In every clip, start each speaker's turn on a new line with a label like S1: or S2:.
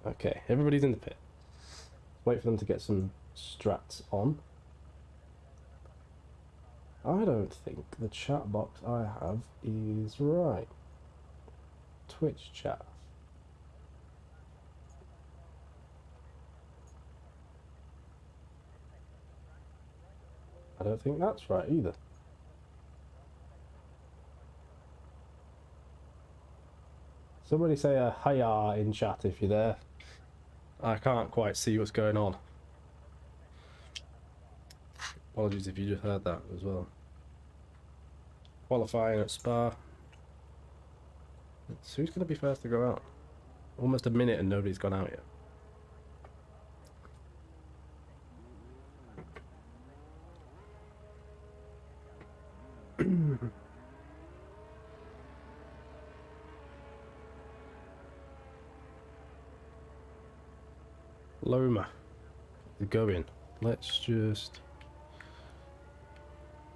S1: Okay, everybody's in the pit. Wait for them to get some strats on. I don't think the chat box I have is right. Twitch chat. I don't think that's right either. Somebody say a hiya in chat if you're there. I can't quite see what's going on. Apologies if you just heard that as well. Qualifying at Spa. So who's going to be first to go out? Almost a minute and nobody's gone out yet. Loma is going. Let's just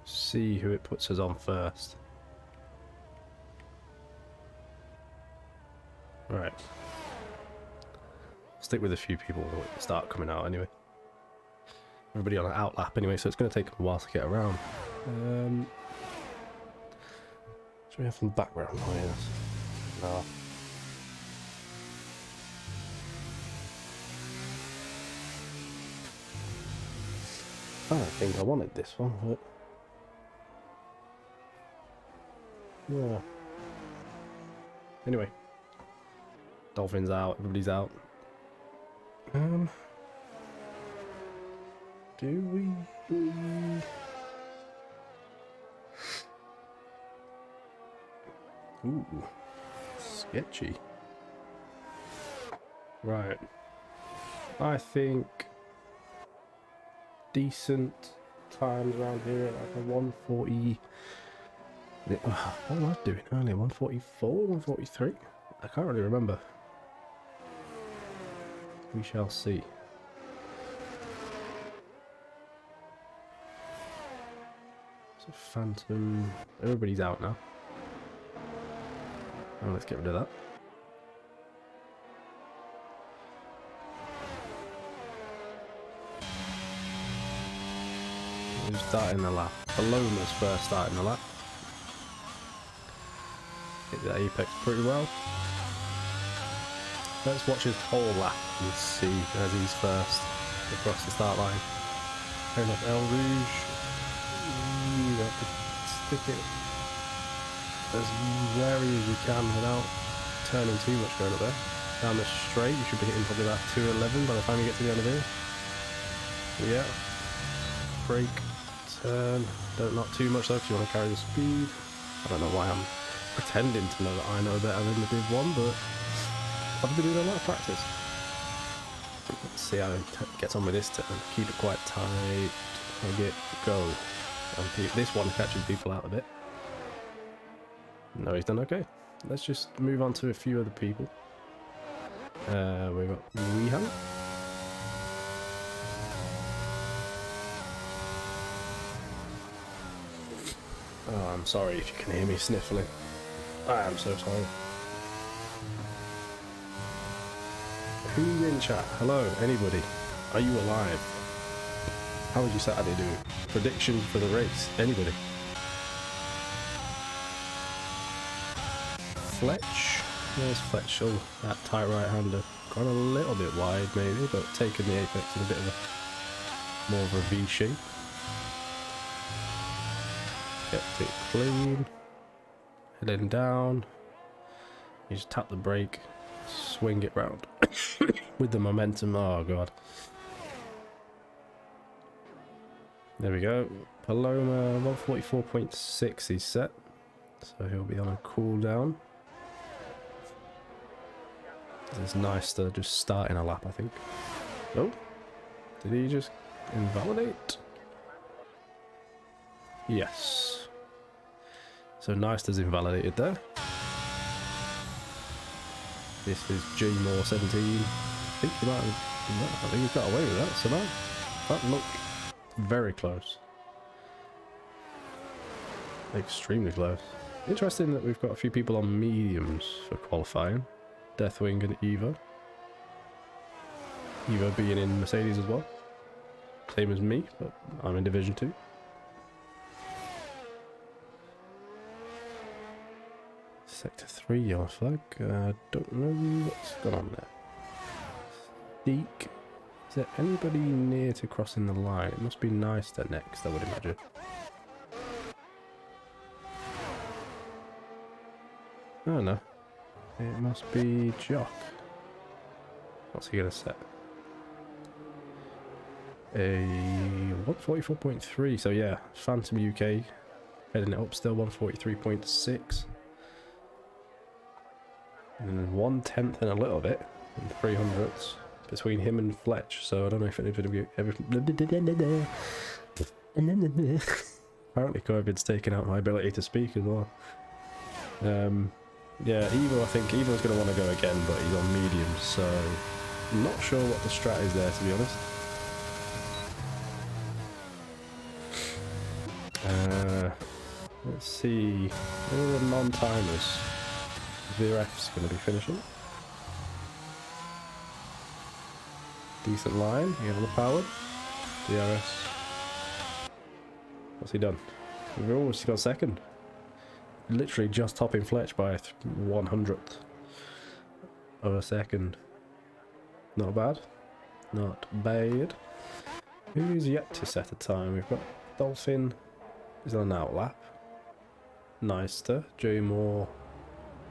S1: see who it puts us on first. Right. Stick with a few people that start coming out anyway. Everybody on an out lap anyway, so it's going to take a while to get around. Should we have some background noise? No. I don't think I wanted this one, but yeah. Anyway, Dolphin's out. Everybody's out. Do we? Ooh, sketchy. Right. I think decent times around here at like a 140. What am I doing earlier? 144, 143? I can't really remember. We shall see. So Phantom. Everybody's out now. Oh, let's get rid of that. Who's starting the lap? Paloma's first starting the lap. Hit the apex pretty well. Let's watch his whole lap and see as he's first across the start line. Turn up El Rouge. You have to stick it as wary as you can without turning too much going up there. Down the straight, you should be hitting probably about 211 by the time you get to the end of here. Yeah. Brake, turn. Don't knock too much though, because you want to carry the speed. I don't know why I'm pretending to know that I know better than the Div 1, but I've been doing a lot of practice. Let's see how it gets on with this turn. Keep it quite tight. Hug it, go. And this one catches people out a bit. No, he's done okay. Let's just move on to a few other people. We've got Weehan. Oh, I'm sorry if you can hear me sniffling. I am so sorry. Who's in chat? Hello, anybody? Are you alive? How was your Saturday doing? Prediction for the race? Anybody? Fletch? Where's Fletch? Oh, that tight right-hander. Gone a little bit wide maybe, but taking the apex in a bit of a more of a V shape. Kept it clean. Heading down. You just tap the brake, swing it round with the momentum. Oh god. There we go. Paloma 144.6 he's set, so he'll be on a cooldown. It's nice to just start in a lap, I think. Oh, did he just invalidate? Yes. So Neister's invalidated there. This is Gmore 17. I think he might have. I think he's got away with that somehow. That looked very close. Extremely close. Interesting that we've got a few people on mediums for qualifying. Deathwing and Eva. Evo being in Mercedes as well. Same as me, but I'm in Division 2. Sector 3 yellow flag. Don't know what's going on there. Deek. Is there anybody near to crossing the line? It must be nice to next, I would imagine. Oh no. It must be Jock. What's he gonna set? A 144.3. So yeah, Phantom UK heading it up still 143.6. And 1/10 and a little bit in 300ths between him and Fletch. So I don't know if anybody will apparently COVID's taken out my ability to speak as well. Yeah, Evo, I think Evo's going to want to go again, but he's on medium, so I'm not sure what the strat is there, to be honest. Let's see, all the non-timers. VRF's going to be finishing. Decent line, yellow powered. DRS. What's he done? Oh, he's got second. Literally just topping Fletch by 1/100th of a second. Not bad. Not bad. Who's yet to set a time? We've got Dolphin is on an outlap. Neister, J Moore,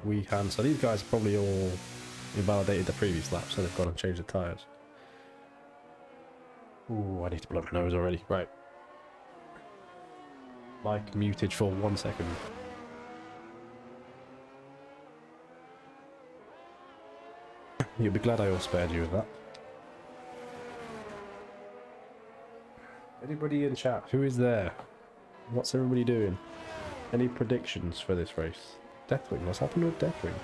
S1: Weehan. So these guys probably all invalidated the previous lap, so they've gone and changed the tyres. Ooh, I need to blow my nose already. Right. Mic muted for 1 second. You'll be glad I all spared you with that. Anybody in chat? Who is there? What's everybody doing? Any predictions for this race? Deathwing, what's happened with Deathwing?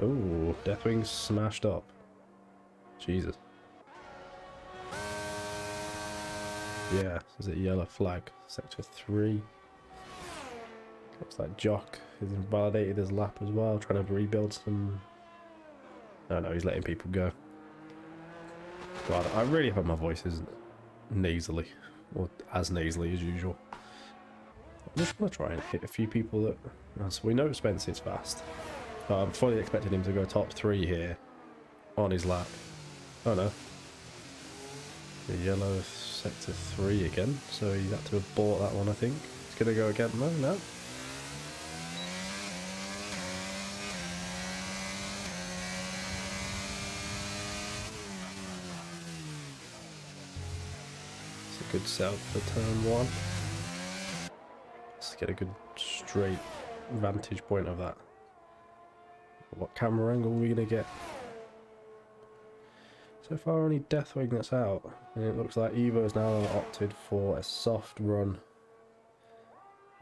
S1: Oh, Deathwing's smashed up. Jesus. Yeah, is it yellow flag? Sector 3. Looks like Jock has invalidated his lap as well, trying to rebuild some... Oh no, he's letting people go. God, I really hope my voice isn't nasally, or as nasally as usual. I just want to try and hit a few people that... So we know Spence is fast. But I'm fully expecting him to go top 3 here on his lap. Oh no. The yellow sector 3 again, so he had to have bought that one, I think. He's going to go again. No, no. It's a good setup for turn 1. Let's get a good straight vantage point of that. What camera angle are we going to get? So far only Deathwing that's out, and it looks like Evo's now opted for a soft run.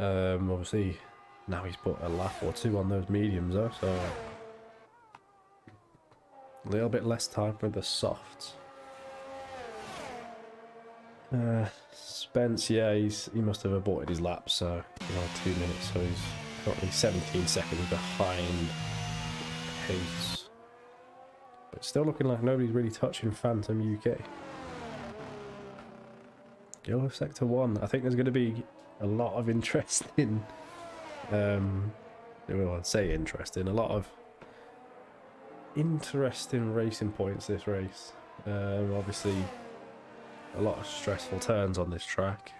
S1: Obviously now he's put a lap or 2 on those mediums though, so a little bit less time for the softs. Spence, yeah, he must have aborted his lap, so 2 minutes, so he's currently 17 seconds behind pace. But still looking like nobody's really touching Phantom UK. Yellow Sector 1. I think there's going to be a lot of interesting... well, I'd say interesting. A lot of interesting racing points this race. Obviously, a lot of stressful turns on this track.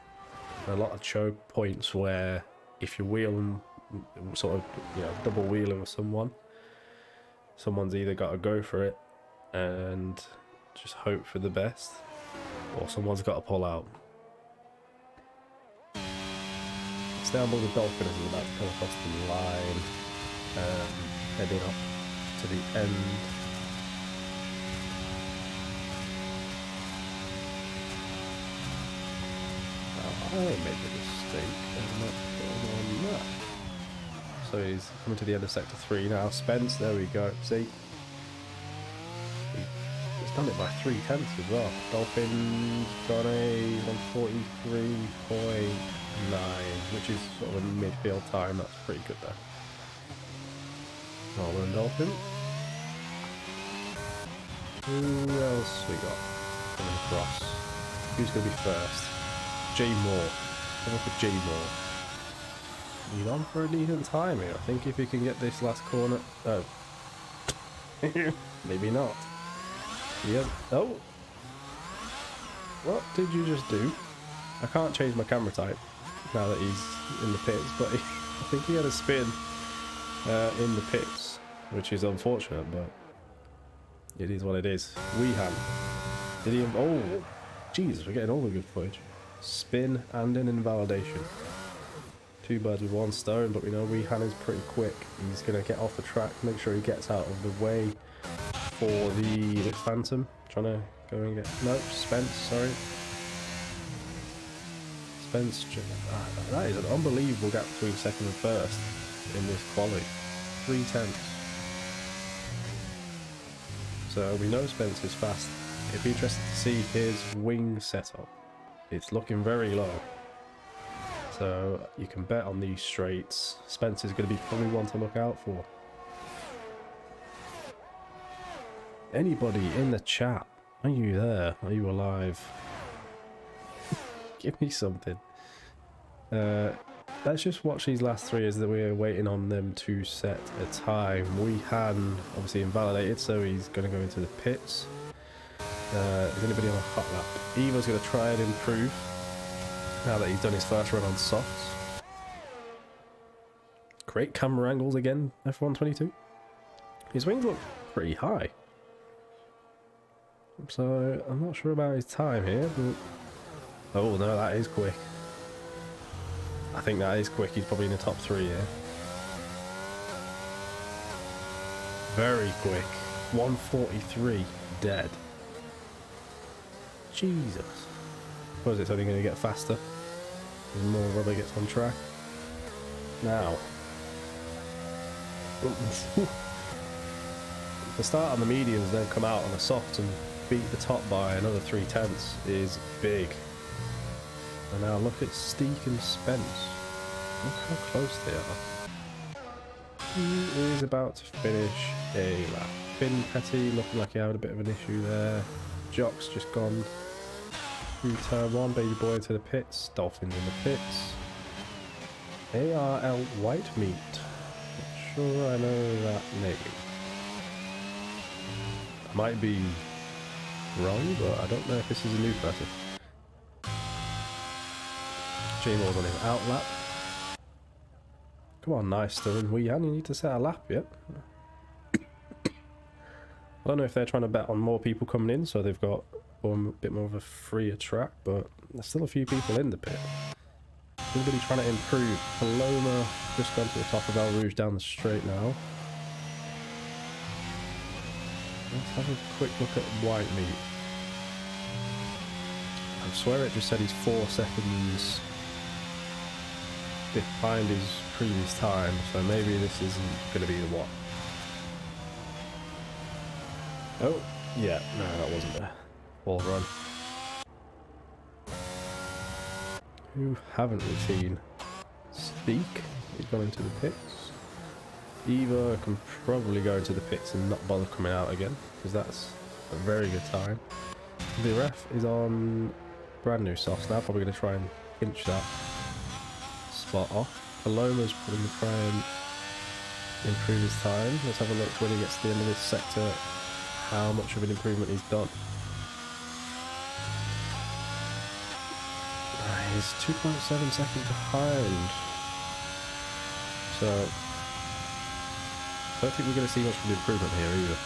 S1: A lot of choke points where if you're wheeling, sort of, double wheeling with someone's either got to go for it and just hope for the best, or someone's got to pull out. Istanbul the Dolphin is about to come across the line, heading up to the end. I made a mistake and not put on that. So he's coming to the end of Sector 3 now. Spence, there we go. See? He's done it by 3/10 as well. Dolphin's got a 143.9, which which is sort of a midfield time. That's pretty good there. Norman and Dolphin. Who else we got coming across? Who's going to be first? J Moore. Come up with J Moore. He's on for a decent time here. I think if he can get this last corner... Oh. Maybe not. Yep. Oh. What did you just do? I can't change my camera type now that he's in the pits, but I think he had a spin in the pits, which is unfortunate, but it is what it is. Weehan. Did he... Oh, Jesus, we're getting all the good footage. Spin and an invalidation. Two birds with one stone, but we know Weehan is pretty quick. He's going to get off the track, make sure he gets out of the way for the... Is it Phantom? Trying to go and get... No, Spence, sorry. Spence... that is an unbelievable gap between second and first in this quali. 3/10. So we know Spence is fast. It'd be interesting to see his wing setup. It's looking very low. So you can bet on these straights. Spence is going to be probably one to look out for. Anybody in the chat? Are you there? Are you alive? Give me something. Let's just watch these last three as that we're waiting on them to set a time. Weehan obviously invalidated, so he's going to go into the pits. Is anybody on a hot lap? Eva's going to try and improve now that he's done his first run on softs. Great camera angles again, F122. His wings look pretty high. So I'm not sure about his time here, but... Oh no, that is quick. I think that is quick. He's probably in the top 3 here. Very quick. 143 dead. Jesus. Suppose it's only going to get faster as more rubber gets on track. Now. The start on the mediums, then come out on the soft and beat the top by another 3/10 is big. And now look at Steek and Spence. Look how close they are. He is about to finish a lap. Finn Petty looking like he had a bit of an issue there. Jock's just gone through turn 1. Baby boy into the pits. Dolphins in the pits. ARL White Meat. Not sure I know that name. I might be wrong, but I don't know if this is a new person. J-Moore's on his out lap. Come on, nice Sterling. Weehan, you need to set a lap yet. I don't know if they're trying to bet on more people coming in, so they've got a bit more of a freer track, but there's still a few people in the pit. Everybody trying to improve. Paloma just gone to the top of El Rouge down the straight now. Let's have a quick look at White Meat. I swear it just said he's 4 seconds behind his previous time, so maybe this isn't going to be the one. Oh, yeah, no, that wasn't a wall run. Who haven't we seen? Speak, he's gone into the pits. Eva can probably go into the pits and not bother coming out again, because that's a very good time. The ref is on brand new softs now, probably going to try and pinch that spot off. Paloma's probably going to try and improve his time. Let's have a look when he gets to the end of this sector, how much of an improvement he's done. He's 2.7 seconds behind. So, I don't think we're going to see much of an improvement here either.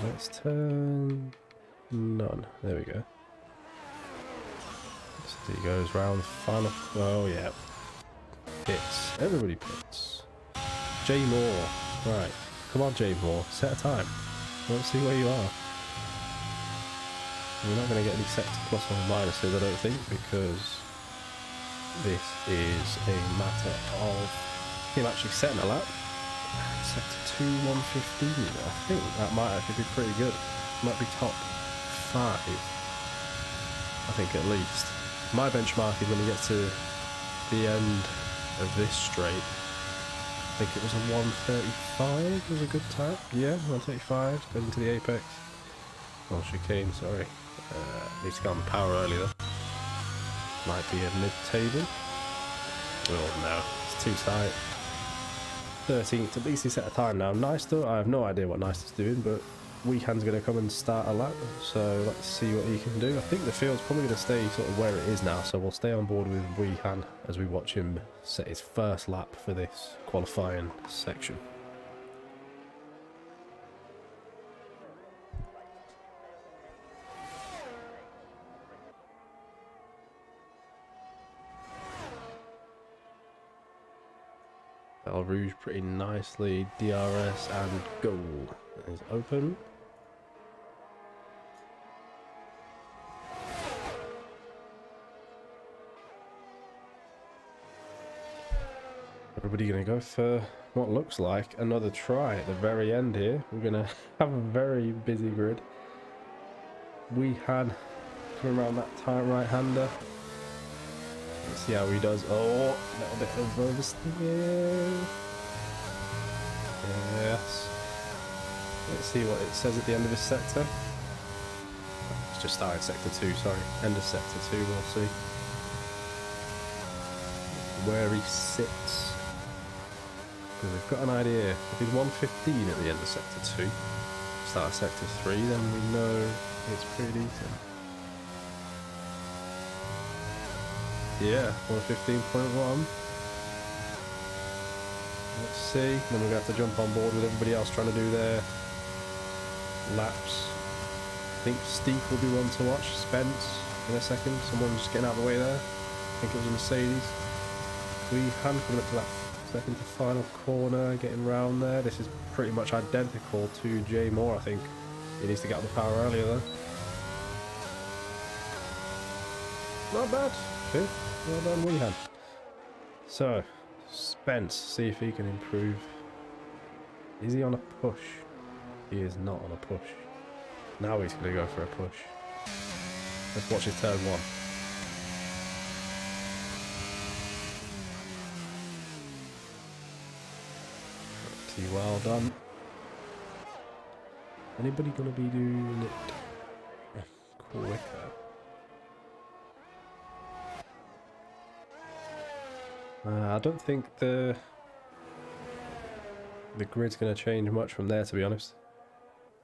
S1: Let's turn... none. There we go. So he goes round final... Oh, yeah. Pits. Everybody pits. J Moore. Right. Come on, J Moore. Set a time. Let's see where you are. We're not going to get any sector plus or minuses, I don't think, because this is a matter of him actually setting a lap. Sector 2, 115. I think that might actually be pretty good. Might be top 5 I think at least. My benchmark is when you get to the end of this straight. I think it was a 135 was a good time. Yeah, 135 going into the apex. Oh, chicane, sorry. Need to go on power earlier. Might be a mid-table. Oh no, it's too tight. 13th, at least he set a time now. Neister, I have no idea what Neister's doing, but Weehan's going to come and start a lap, so let's see what he can do. I think the field's probably going to stay sort of where it is now, so we'll stay on board with Weehan as we watch him set his first lap for this qualifying section. Belle Rouge pretty nicely, DRS and goal is open. Everybody going to go for what looks like another try at the very end here. We're going to have a very busy grid. Weehan coming around that tight right-hander. Let's see how he does. Oh, a little bit of oversteer. Yes. Let's see what it says at the end of his sector. It's just started sector 2, sorry. End of sector 2, we'll see. Where he sits. Because we've got an idea. If he's 115 at the end of sector 2, start sector 3, then we know it's pretty decent. Yeah, 115.1. Let's see. Then we're going to have to jump on board with everybody else trying to do their laps. I think Steek will be one to watch. Spence in a second. Someone's just getting out of the way there. I think it was a Mercedes. Weehan coming up to that second to final corner, getting round there. This is pretty much identical to Jay Moore, I think. He needs to get up the power earlier though. Not bad. Okay. Well done, Weehan. So, Spence, see if he can improve. Is he on a push? He is not on a push. Now he's going to go for a push. Let's watch his turn 1. Pretty well done. Anybody going to be doing it quicker? I don't think the grid's going to change much from there, to be honest.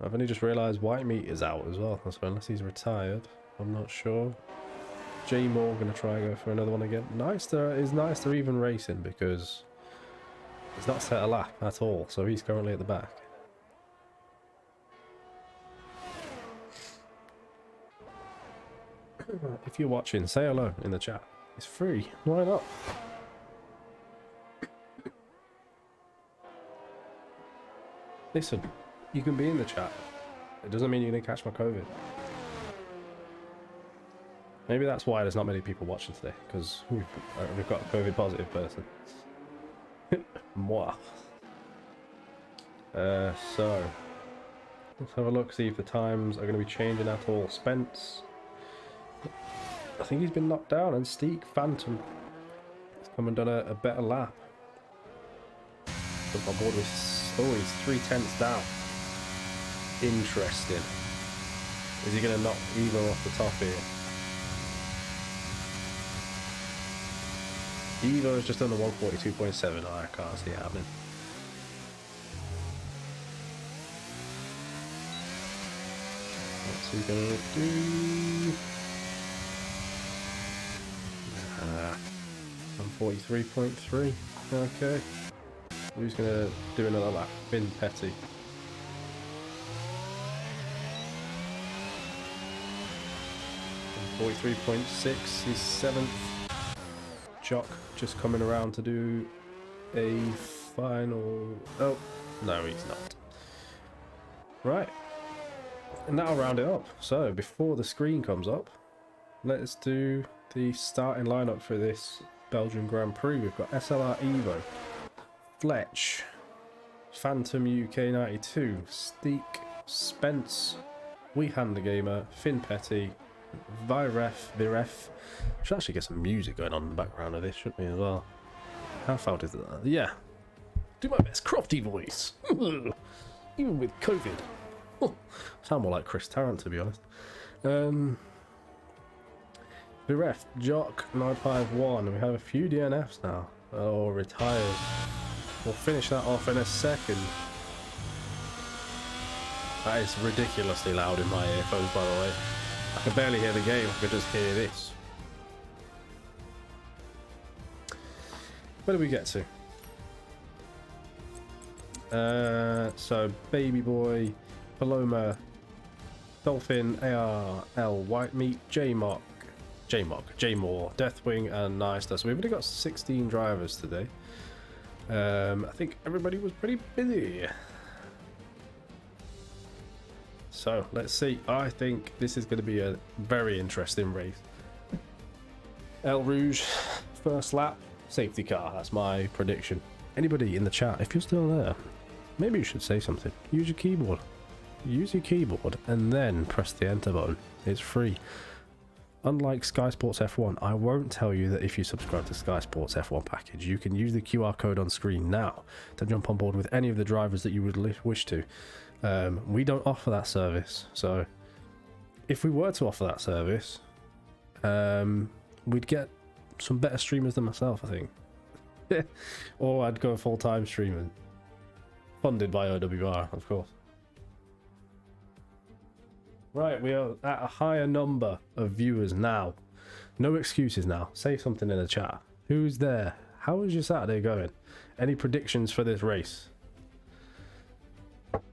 S1: I've only just realised White Meat is out as well, so unless he's retired, I'm not sure. J Moore going to try and go for another one again. Neister even racing because he's not set a lap at all, so he's currently at the back. If you're watching, say hello in the chat. It's free. Why not? Listen, you can be in the chat. It doesn't mean you're going to catch my COVID. Maybe that's why there's not many people watching today, because we've got a COVID positive person. Moi. So, let's have a look, see if the times are going to be changing at all. Spence, I think he's been knocked down, and Steek Phantom has come and done a better lap. Jump on board with... Oh, he's 3/10 down. Interesting. Is he going to knock Evo off the top here? Evo is just under 142.7. I can't see it happening. What's he going to do? 143.3. Okay. Who's going to do another lap? Finn Petty. And 43.6, he's 7th. Jock just coming around to do a final... Oh, no he's not. Right. And that'll round it up. So, before the screen comes up, let's do the starting lineup for this Belgian Grand Prix. We've got SLR Evo, Fletch, Phantom UK 92, Steek, Spence, Weehan the Gamer, Finn Petty, Viref. Should actually get some music going on in the background of this, shouldn't we, as well? How far is it? Yeah. Do my best crofty voice. Even with COVID. Sound more like Chris Tarrant, to be honest. Bereft, Jock 951. We have a few DNFs now. Oh, retired. We'll finish that off in a second. That is ridiculously loud in my earphones, by the way. I can barely hear the game, I can just hear this. Where do we get to? So Baby Boy, Paloma, Dolphin, ARL, White Meat, J-Mock, J-Moore, Deathwing, and Nyster. So we've only got 16 drivers today. I think everybody was pretty busy. So let's see. I think this is going to be a very interesting race. El Rouge, first lap, safety car. That's my prediction. Anybody in the chat, if you're still there, maybe you should say something. Use your keyboard. Use your keyboard and then press the enter button. It's free. Unlike Sky Sports F1, I won't tell you that if you subscribe to Sky Sports F1 package, you can use the QR code on screen now to jump on board with any of the drivers that you would wish to. We don't offer that service, so if we were to offer that service, we'd get some better streamers than myself, I think. Or I'd go full-time streaming. Funded by OWR, of course. Right, we are at a higher number of viewers now. No excuses now. Say something in the chat. Who's there? How is your Saturday going? Any predictions for this race?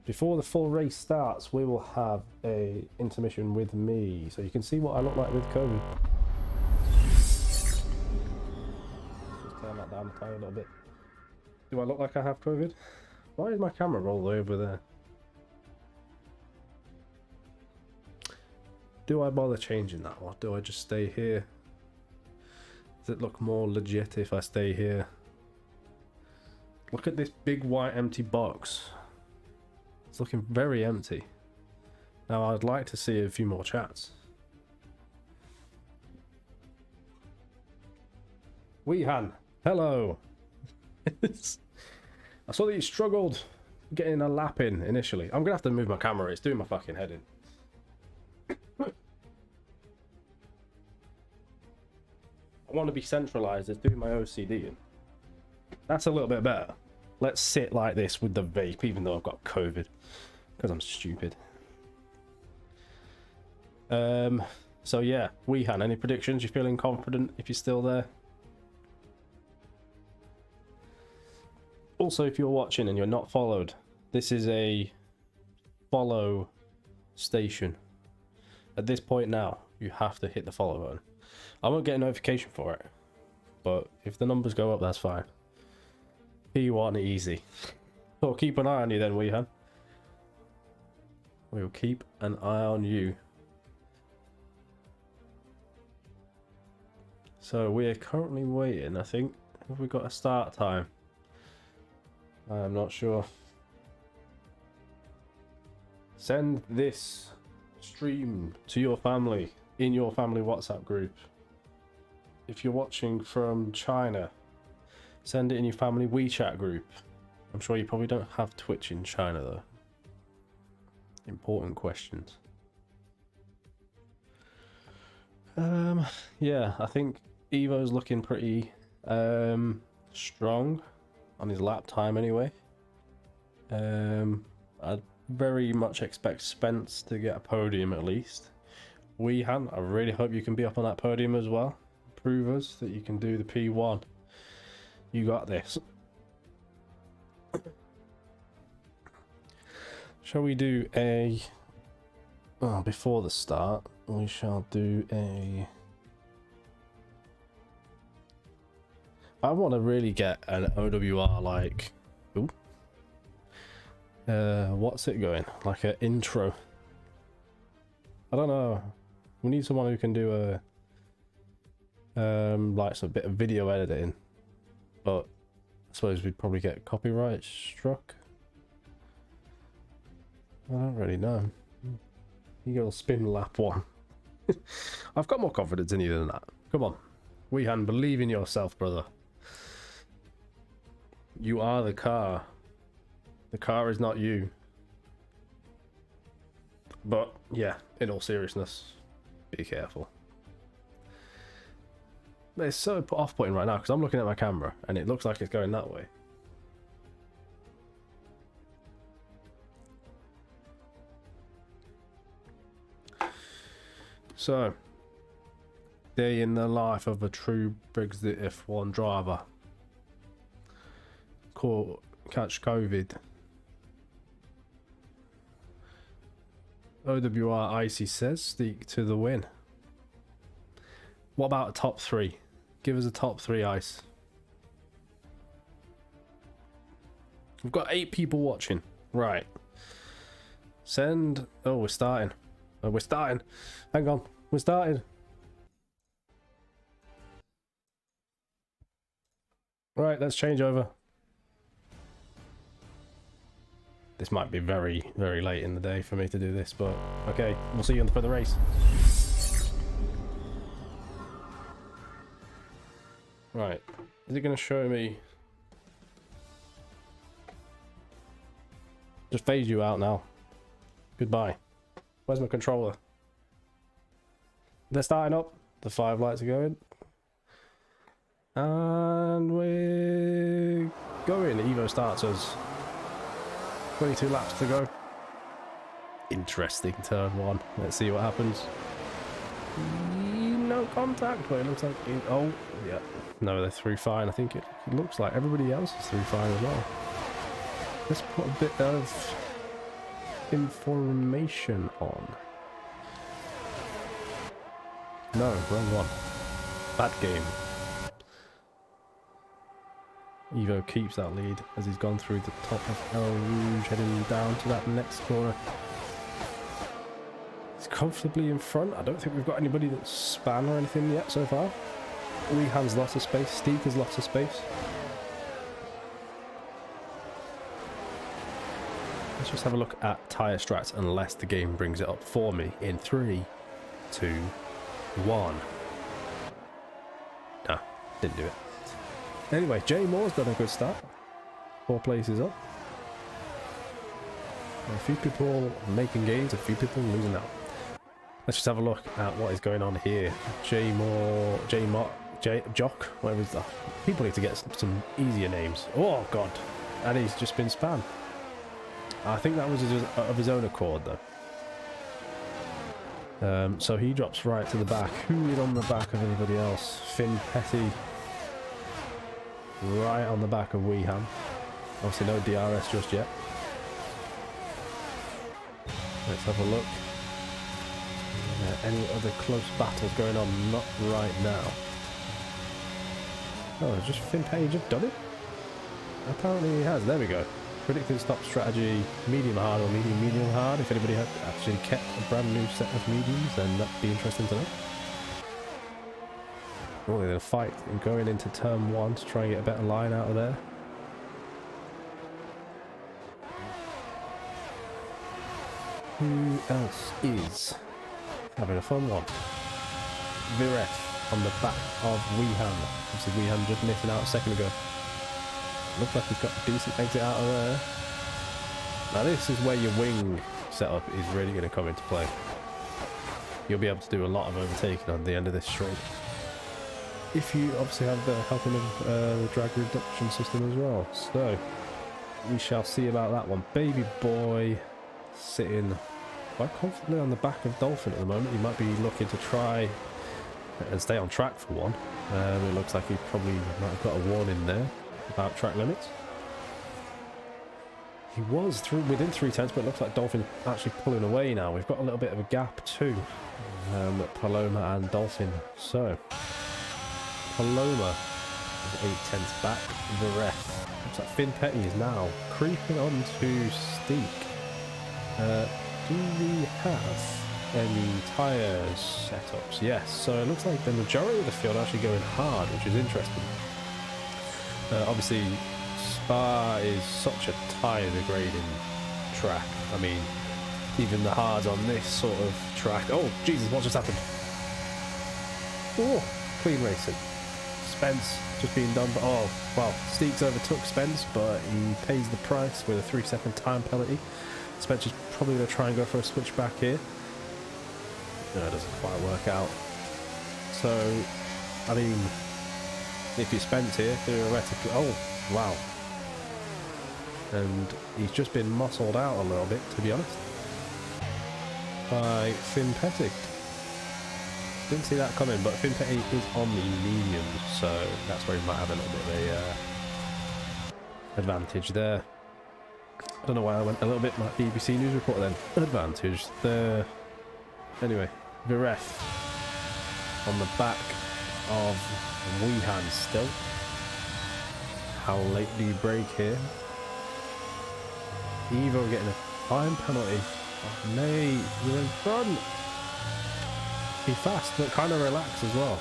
S1: Before the full race starts, we will have a intermission with me, so you can see what I look like with COVID. Just turn that down a tiny little bit. Do I look like I have COVID? Why is my camera rolled over there? Do I bother changing that, or do I just stay here? Does it look more legit if I stay here? Look at this big white empty box. It's looking very empty. Now I'd like to see a few more chats. Weehan, hello. I saw that you struggled getting a lap in initially. I'm gonna have to move my camera, it's doing my fucking head in. I want to be centralized, it's doing my OCD in. That's a little bit better. Let's sit like this with the vape, even though I've got COVID. Because I'm stupid. So yeah, Weehan, any predictions? You feeling confident if you're still there? Also, if you're watching and you're not followed, this is a follow station. At this point now, you have to hit the follow button. I won't get a notification for it, but if the numbers go up, that's fine. P1 easy. So keep an eye on you then, Weehan. We'll keep an eye on you. So we're currently waiting, I think. Have we got a start time? I'm not sure. Send this stream to your family in your family WhatsApp group. If you're watching from China, send it in your family WeChat group. I'm sure you probably don't have Twitch in China though. Important questions. Yeah, I think Evo's looking pretty strong on his lap time anyway. I'd very much expect Spence to get a podium at least. Weehan, I really hope you can be up on that podium as well. Prove us that you can do the P1. You got this. Shall we do a... Oh, before the start, we shall do a... I want to really get an OWR like... Ooh. What's it going? Like an intro. I don't know. We need someone who can do a... like some bit of video editing. But I suppose we'd probably get copyright struck. I don't really know. You gotta spin lap one. I've got more confidence in you than that. Come on. Weehan, believe in yourself, brother. You are the car. The car is not you. But, yeah, in all seriousness, be careful. It's so off-putting right now because I'm looking at my camera and it looks like it's going that way. So, day in the life of a true Brexit F1 driver. Catch COVID. OWR Icy says, "Seek to the win." What about a top 3? Give us a top 3, Ice. We've got 8 people watching. Right. Send... Oh, we're starting. Oh, we're starting. Hang on. We're starting. Right, let's change over. This might be very, very late in the day for me to do this, but okay. We'll see you for the race. Right. Is it going to show me... Just phase you out now. Goodbye. Where's my controller? They're starting up. The 5 lights are going. And we're going. Evo starts us. 22 laps to go. Interesting turn 1. Let's see what happens. No contact, but it looks like... Oh, yeah. No, they're through fine. I think it looks like everybody else is through fine as well. Let's put a bit of information on. No, wrong one. Bad game. Evo keeps that lead as he's gone through the top of El Rouge, heading down to that next corner. He's comfortably in front. I don't think we've got anybody that's span or anything yet so far. Weehan's lots of space. Steek has lots of space. Let's just have a look at tyre strats unless the game brings it up for me in 3, 2, 1. Nah, didn't do it. Anyway, Jay Moore's done a good start. 4 places up. A few people making gains, a few people losing out. Let's just have a look at what is going on here. Jock, whatever it's that. People need to get some easier names. Oh god, and he's just been spammed. I think that was of his own accord though. So he drops right to the back. Who is on the back of anybody else? Finn Petty. Right on the back of Weehan. Obviously no DRS just yet. Let's have a look. Any other close battles going on? Not right now. Oh, just Finn Petty just done it? Apparently he has. There we go. Predicted stop strategy, medium hard or medium hard. If anybody had actually kept a brand new set of mediums, then that'd be interesting to know. Oh, they're going to fight and going into turn 1 to try and get a better line out of there. Who else is having a fun one? Viref on the back of Weehan. Obviously Weehan just missing out a second ago. Looks like he's got a decent exit out of there. Now this is where your wing setup is really going to come into play. You'll be able to do a lot of overtaking on the end of this straight. If you obviously have the helping of the drag reduction system as well. So, we shall see about that one. Baby boy sitting quite confidently on the back of Dolphin at the moment. He might be looking to try and stay on track for one. It looks like he probably might have got a warning there about track limits. He was within 3/10, but it looks like Dolphin actually pulling away now. We've got a little bit of a gap too. Paloma and Dolphin. So, Paloma is 8/10 back. The ref. Looks like Finn Petty is now creeping onto Steek. Do we have any tyres setups? Yes, so it looks like the majority of the field are actually going hard, which is interesting. Obviously, Spa is such a tyre degrading track. I mean, even the hards on this sort of track. Oh, Jesus, what just happened? Oh, clean racing. Spence just being done, but oh, well, Steeks overtook Spence, but he pays the price with a 3-second time penalty. Spence is probably going to try and go for a switchback here. No, it doesn't quite work out. So, I mean, if you're Spence here, theoretically, oh, wow. And he's just been muscled out a little bit, to be honest, by Finn Petty. Didn't see that coming, but Finn Petty is on the mediums, so that's where he might have a little bit of a advantage there. I don't know why I went a little bit like BBC News reporter then. Advantage there. Anyway, Viref on the back of Weehan still. How late do you break here? Evo getting a time penalty. Oh, May, you're in front. Be fast, but kind of relax as well.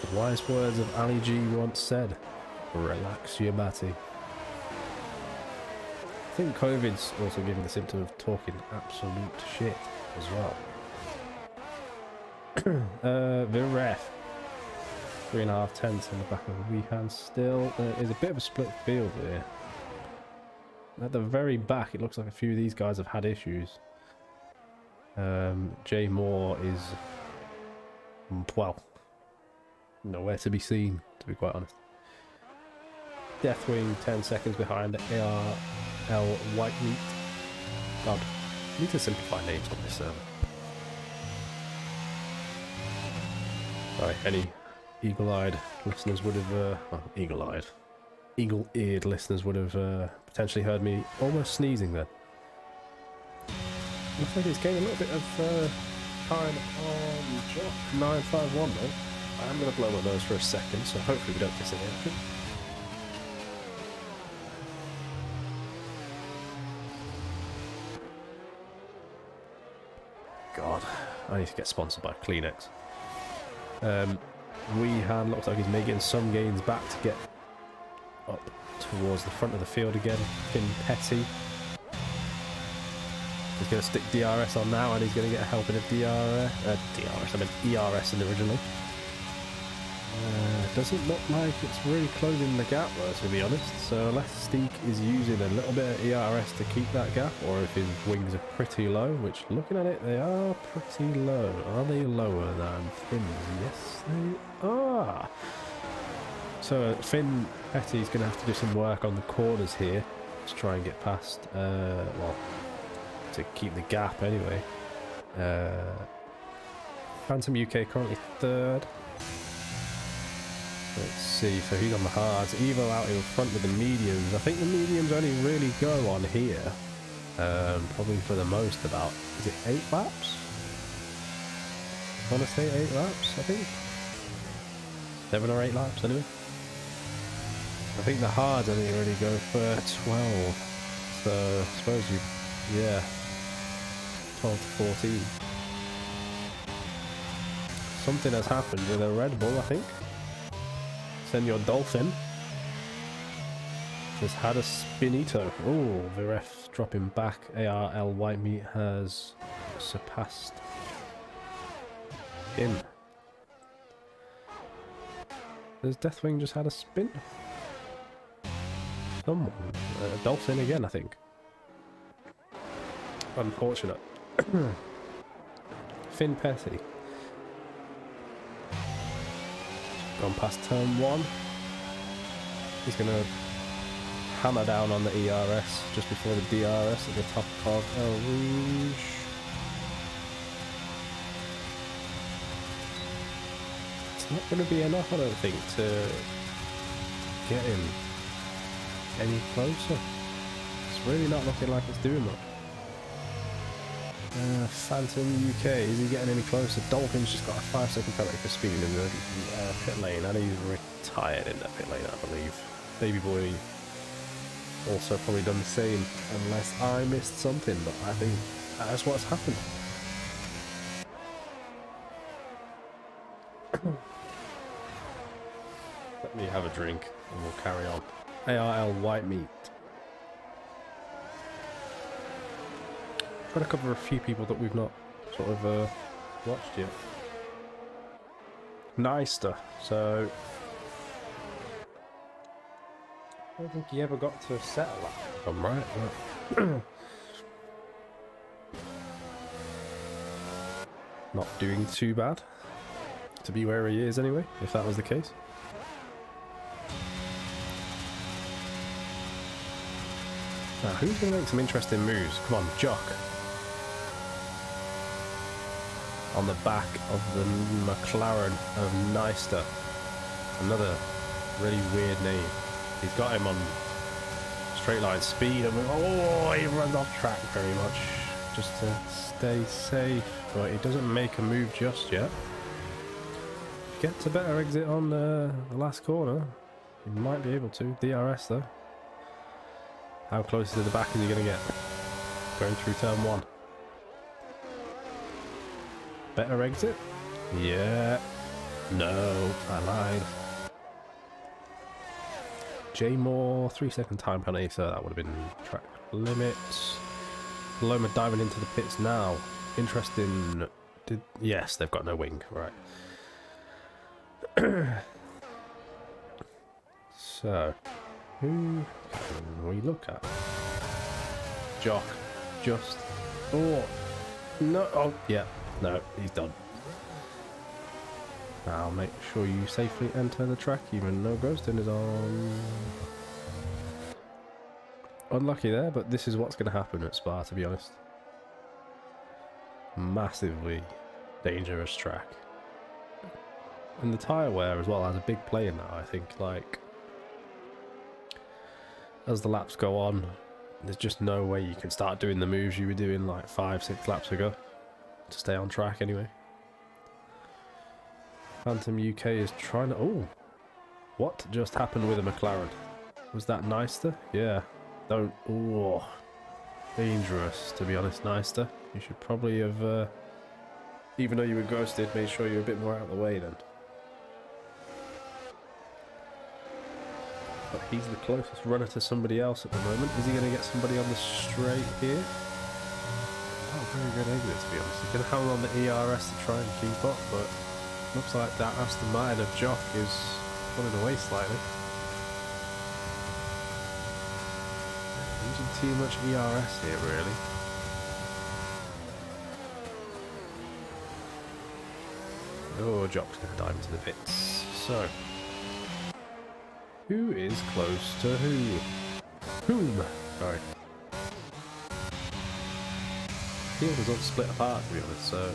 S1: The wise words of Ali G once said, relax your batty. I think COVID's also giving the symptom of talking absolute shit as well. Viref. 3.5 tenths on the back of Weehan still. There is a bit of a split field here. At the very back, it looks like a few of these guys have had issues. Jay Moore is, well, nowhere to be seen, to be quite honest. Deathwing 10 seconds behind ARL Whitemeat. God, I need to simplify names on this server. Sorry, any eagle-eyed listeners would have, well, eagle-eyed, eagle-eared listeners would have potentially heard me almost sneezing then. Looks like it's getting a little bit of time on Jock 951 though. I am going to blow my nose for a second, so hopefully we don't miss any action. God, I need to get sponsored by Kleenex. Weehan looks like he's making some gains back to get up towards the front of the field again. Finn Petty. He's going to stick DRS on now, and he's going to get a helping of ERS originally. Doesn't look like it's really closing the gap though, to be honest. So unless Steek is using a little bit of ERS to keep that gap, or if his wings are pretty low, which looking at it, they are pretty low. Are they lower than Finn's? Yes, they are. So Finn Petty's going to have to do some work on the corners here to try and get past, well, to keep the gap anyway. Phantom UK currently third. Let's see, so he's on the hards. Evo out in front with the mediums. I think the mediums only really go on here. Probably for the most about, is it 8 laps? I want to say 8 laps, I think. 7 or 8 laps anyway. I think the hards only really go for 12. So I suppose you, yeah, 12 to 14. Something has happened with a Red Bull, I think. Senor Dolphin has had a spinito. Oh, Viref dropping back. ARL Whitemeat has surpassed him. Has Deathwing just had a spin? Someone. Dolphin again, I think. Unfortunate. Finn Petty. Gone past turn 1. He's going to hammer down on the ERS just before the DRS at the top of El Rouge. It's not going to be enough, I don't think, to get him any closer. It's really not looking like it's doing much. Phantom UK, is he getting any closer? Dolphin's just got a 5-second penalty for speeding in the pit lane, and he's retired in that pit lane, I believe. Baby Boy also probably done the same, unless I missed something, but I think that's what's happened. Let me have a drink and we'll carry on. ARL Whitemeat. Got to cover a few people that we've not sort of watched yet. Neister. So I don't think he ever got to settle that. I'm right. Not doing too bad. To be where he is anyway, if that was the case. Now, who's going to make some interesting moves? Come on, Jock. On the back of the McLaren of Neister. Another really weird name. He's got him on straight line speed. Oh, he runs off track very much just to stay safe. But he doesn't make a move just yet. Gets a better exit on the last corner. He might be able to. DRS though. How close to the back is he going to get? Going through turn 1. Better exit? Yeah. No, I lied. J Moore, 3-second time penalty, so that would have been track limits. Loma diving into the pits now. Interesting. Yes, they've got no wing, right. So, who can we look at? Jock. Just. Oh. No. Oh, yeah. No, he's done. Now make sure you safely enter the track, even though ghosting is on. Unlucky there, but this is what's going to happen at Spa, to be honest. Massively dangerous track. And the tyre wear as well has a big play in that, I think. Like, as the laps go on, there's just no way you can start doing the moves you were doing like 5-6 laps ago. To stay on track anyway. Phantom UK is trying to... Oh! What just happened with a McLaren? Was that Neister? Yeah. Don't... Oh. Dangerous, to be honest, Neister. You should probably have... even though you were ghosted, made sure you're a bit more out of the way then. But he's the closest runner to somebody else at the moment. Is he going to get somebody on the straight here? Oh, very good exit, to be honest. He's going to hang on the ERS to try and keep up, but looks like that Aston Martin of Jock is pulling away slightly. Using too much ERS here, really. Oh, Jock's going to dive into the pits. So, who is close to who? Whom? Sorry. Field is all split apart, to be honest, so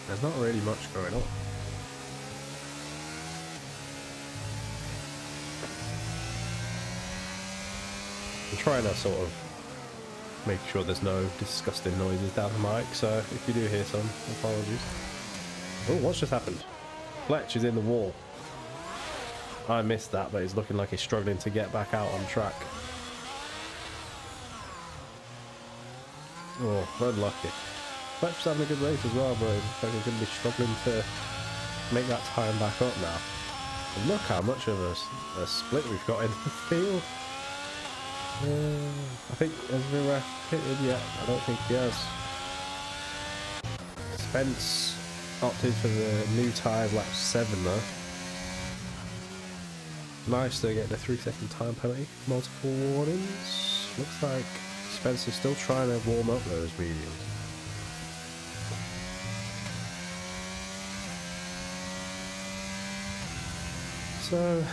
S1: there's not really much going on. I'm trying to sort of make sure there's no disgusting noises down the mic, so if you do hear some, apologies. Oh, what's just happened? Fletch is in the wall. I missed that, but it's looking like he's struggling to get back out on track. Oh, unlucky. Fletch was having a good race as well, but he's going to be struggling to make that time back up now. And look how much of a split we've got in the field. I think, has the ref pitted yet? I don't think he has. Spence opted for the new tyres, lap 7 though. Nice to get the 3-second time penalty. Multiple warnings. Looks like Spencer's still trying to warm up those mediums. So,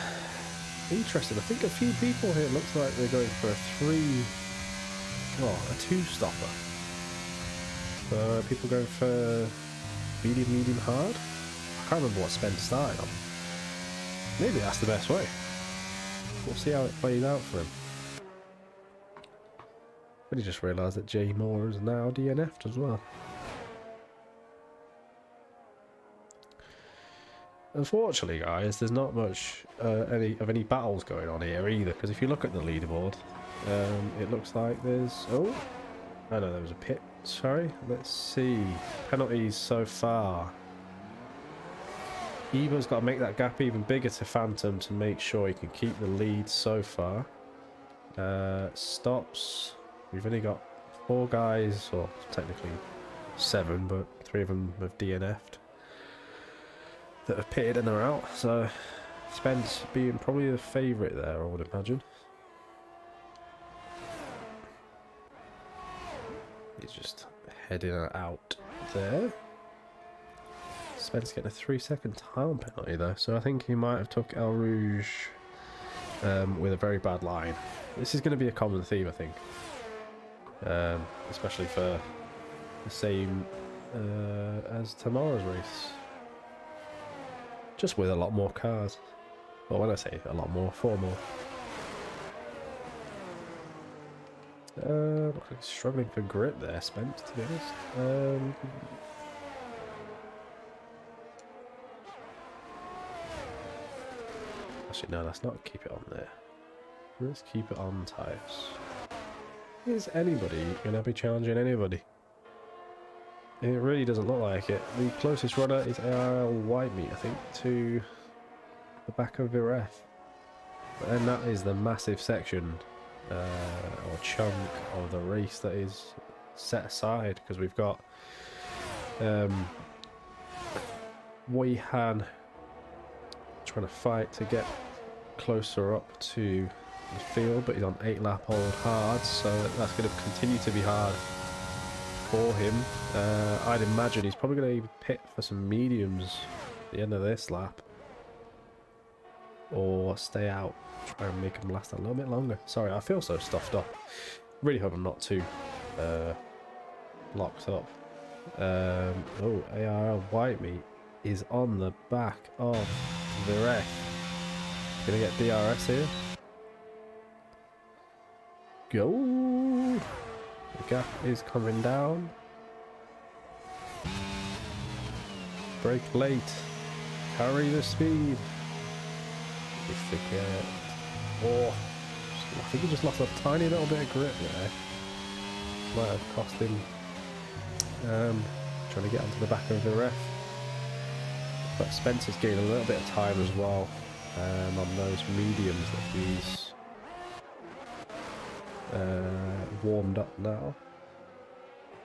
S1: interesting. I think a few people here looks like they're going for a 2-stopper. So, people going for medium, hard. I can't remember what Spence started on. Maybe that's the best way. We'll see how it plays out for him. But he just realised that J Moore is now DNF'd as well. Unfortunately, guys, there's not much any battles going on here either. Because if you look at the leaderboard, it looks like there's... Oh, I know there was a pit. Sorry, let's see. Penalties so far. Evo's got to make that gap even bigger to Phantom to make sure he can keep the lead so far. Stops. We've only got 4 guys, or technically 7, but 3 of them have DNF'd that have pitted and are out. So Spence being probably the favourite there, I would imagine. He's just heading out there. Spence getting a 3-second time penalty though, so I think he might have took El Rouge with a very bad line. This is going to be a common theme, I think, especially for the same as tomorrow's race, just with a lot more cars. Well, when I say a lot more, 4 more. Looks like he's struggling for grip there, Spence, to be honest. Actually, no, let's not keep it on there. Let's keep it on tyres. Is anybody going to be challenging anybody? It really doesn't look like it. The closest runner is ARL Whitemeat, I think, to the back of Viref. But then that is the massive section or chunk of the race that is set aside, because we've got Weihan trying to fight to get closer up to the field, but he's on 8-lap old hard, so that's going to continue to be hard for him. I'd imagine he's probably going to pit for some mediums at the end of this lap, or stay out, try and make him last a little bit longer. Sorry, I feel so stuffed up. Really hope I'm not too locked up. Oh, ARL Whitemeat is on the back of the wreck. Gonna get DRS here. Go! The gap is coming down. Brake late. Carry the speed. Oh, I think he just lost a tiny little bit of grip there. Might have cost him trying to get onto the back of the ref. But Spencer's gained a little bit of time as well on those mediums that he's warmed up now.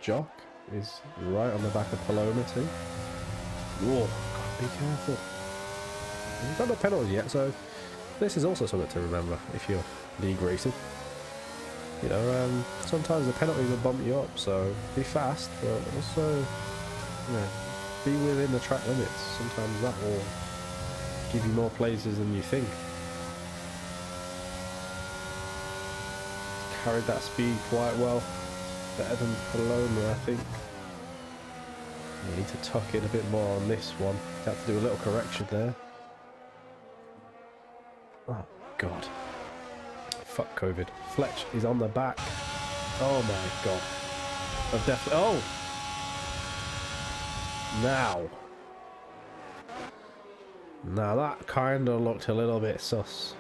S1: Jock is right on the back of Paloma too. Whoa, gotta be careful. He's got no penalties yet, so this is also something to remember if you're league racing. You know, sometimes the penalties will bump you up, so be fast, but also, you know, be within the track limits. Sometimes that will give you more places than you think. Carried that speed quite well. Better than Paloma, I think. You need to tuck in a bit more on this one. You have to do a little correction there. Oh, God. Fuck COVID. Fletch is on the back. Oh, my God. I've definitely... Oh! Now that kind of looked a little bit sus.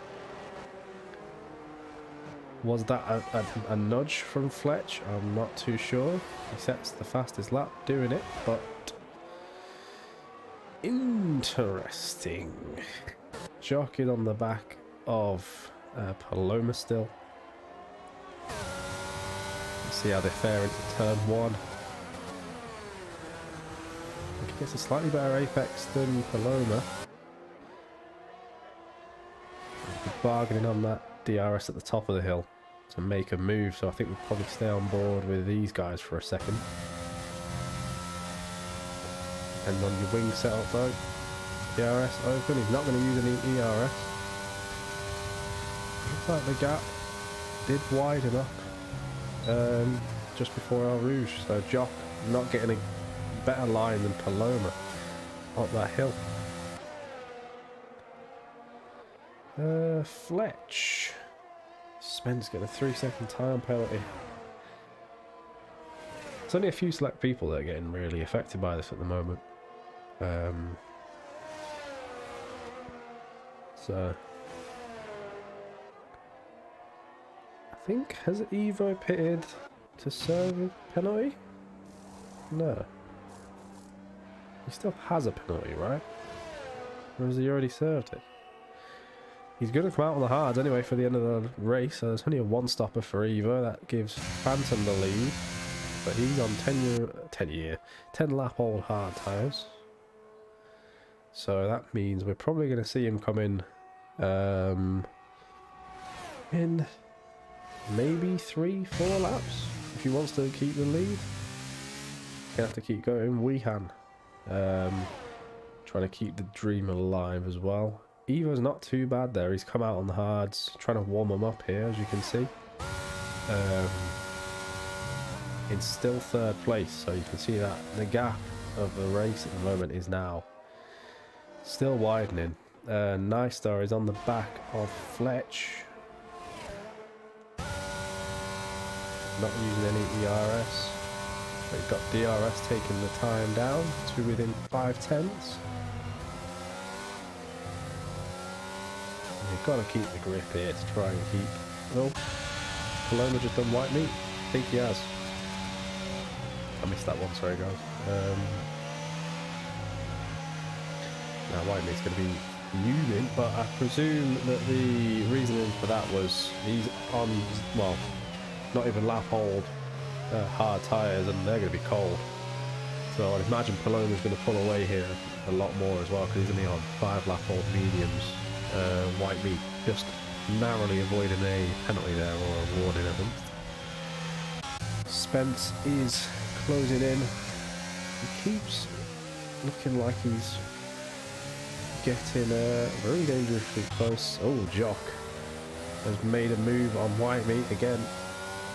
S1: Was that a nudge from Fletch? I'm not too sure. He sets the fastest lap doing it, but... Interesting. Jock is on the back of Paloma still. Let's see how they fare into turn 1. I think he gets a slightly better apex than Paloma. Bargaining on that DRS at the top of the hill to make a move, so I think we'll probably stay on board with these guys for a second. Depending on your wing setup though. DRS open, he's not going to use any ERS. Looks like the gap did widen up just before El Rouge, so Jock not getting a better line than Paloma up that hill. Fletch. Spence getting a 3-second time penalty. There's only a few select people that are getting really affected by this at the moment. So I think, has Evo pitted to serve a penalty? No. He still has a penalty, right? Or has he already served it? He's going to come out on the hards anyway for the end of the race. So there's only a one-stopper for Evo. That gives Phantom the lead. But he's on 10 lap old hard tyres. So that means we're probably going to see him come in maybe 3-4 laps if he wants to keep the lead. Gonna have to keep going. Weehan trying to keep the dream alive as well. Evo's not too bad there. He's come out on the hards, trying to warm him up here, as you can see. In still third place, so you can see that the gap of the race at the moment is now still widening. Nice Star is on the back of Fletch. Not using any ERS. We've got DRS taking the time down to within 5/10. You've got to keep the grip here to try and keep... Oh, Paloma just done white meat. I think he has. I missed that one, sorry guys. Now white meat's going to be fuming, but I presume that the reasoning for that was he's on, well, not even lap old hard tyres, and they're going to be cold. So I'd imagine Paloma's going to pull away here a lot more as well, because he's only on 5 lap old mediums. White meat just narrowly avoiding a penalty there, or a warning of him. Spence is closing in. He keeps looking like he's getting very dangerously close. Oh, Jock has made a move on white meat again.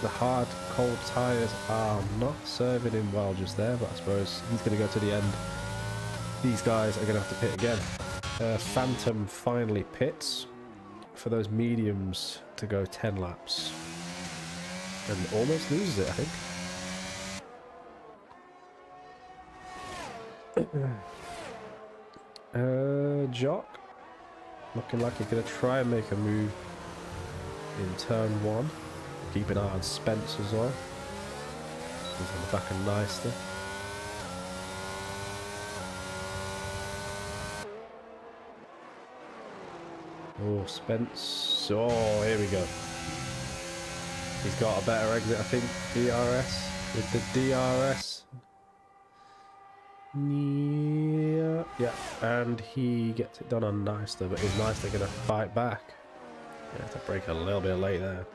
S1: The hard, cold tyres are not serving him well just there, but I suppose he's going to go to the end. These guys are going to have to pit again. Phantom finally pits for those mediums to go 10 laps. And almost loses it, I think. Jock looking like he's going to try and make a move in turn 1. Keep an eye on Spence as well. He's on the back of Neister. Oh, Spence. Oh, here we go. He's got a better exit, I think. DRS. With the DRS. Yeah. And he gets it done on Neister, but is Neister going to fight back? Yeah, have to break a little bit late there.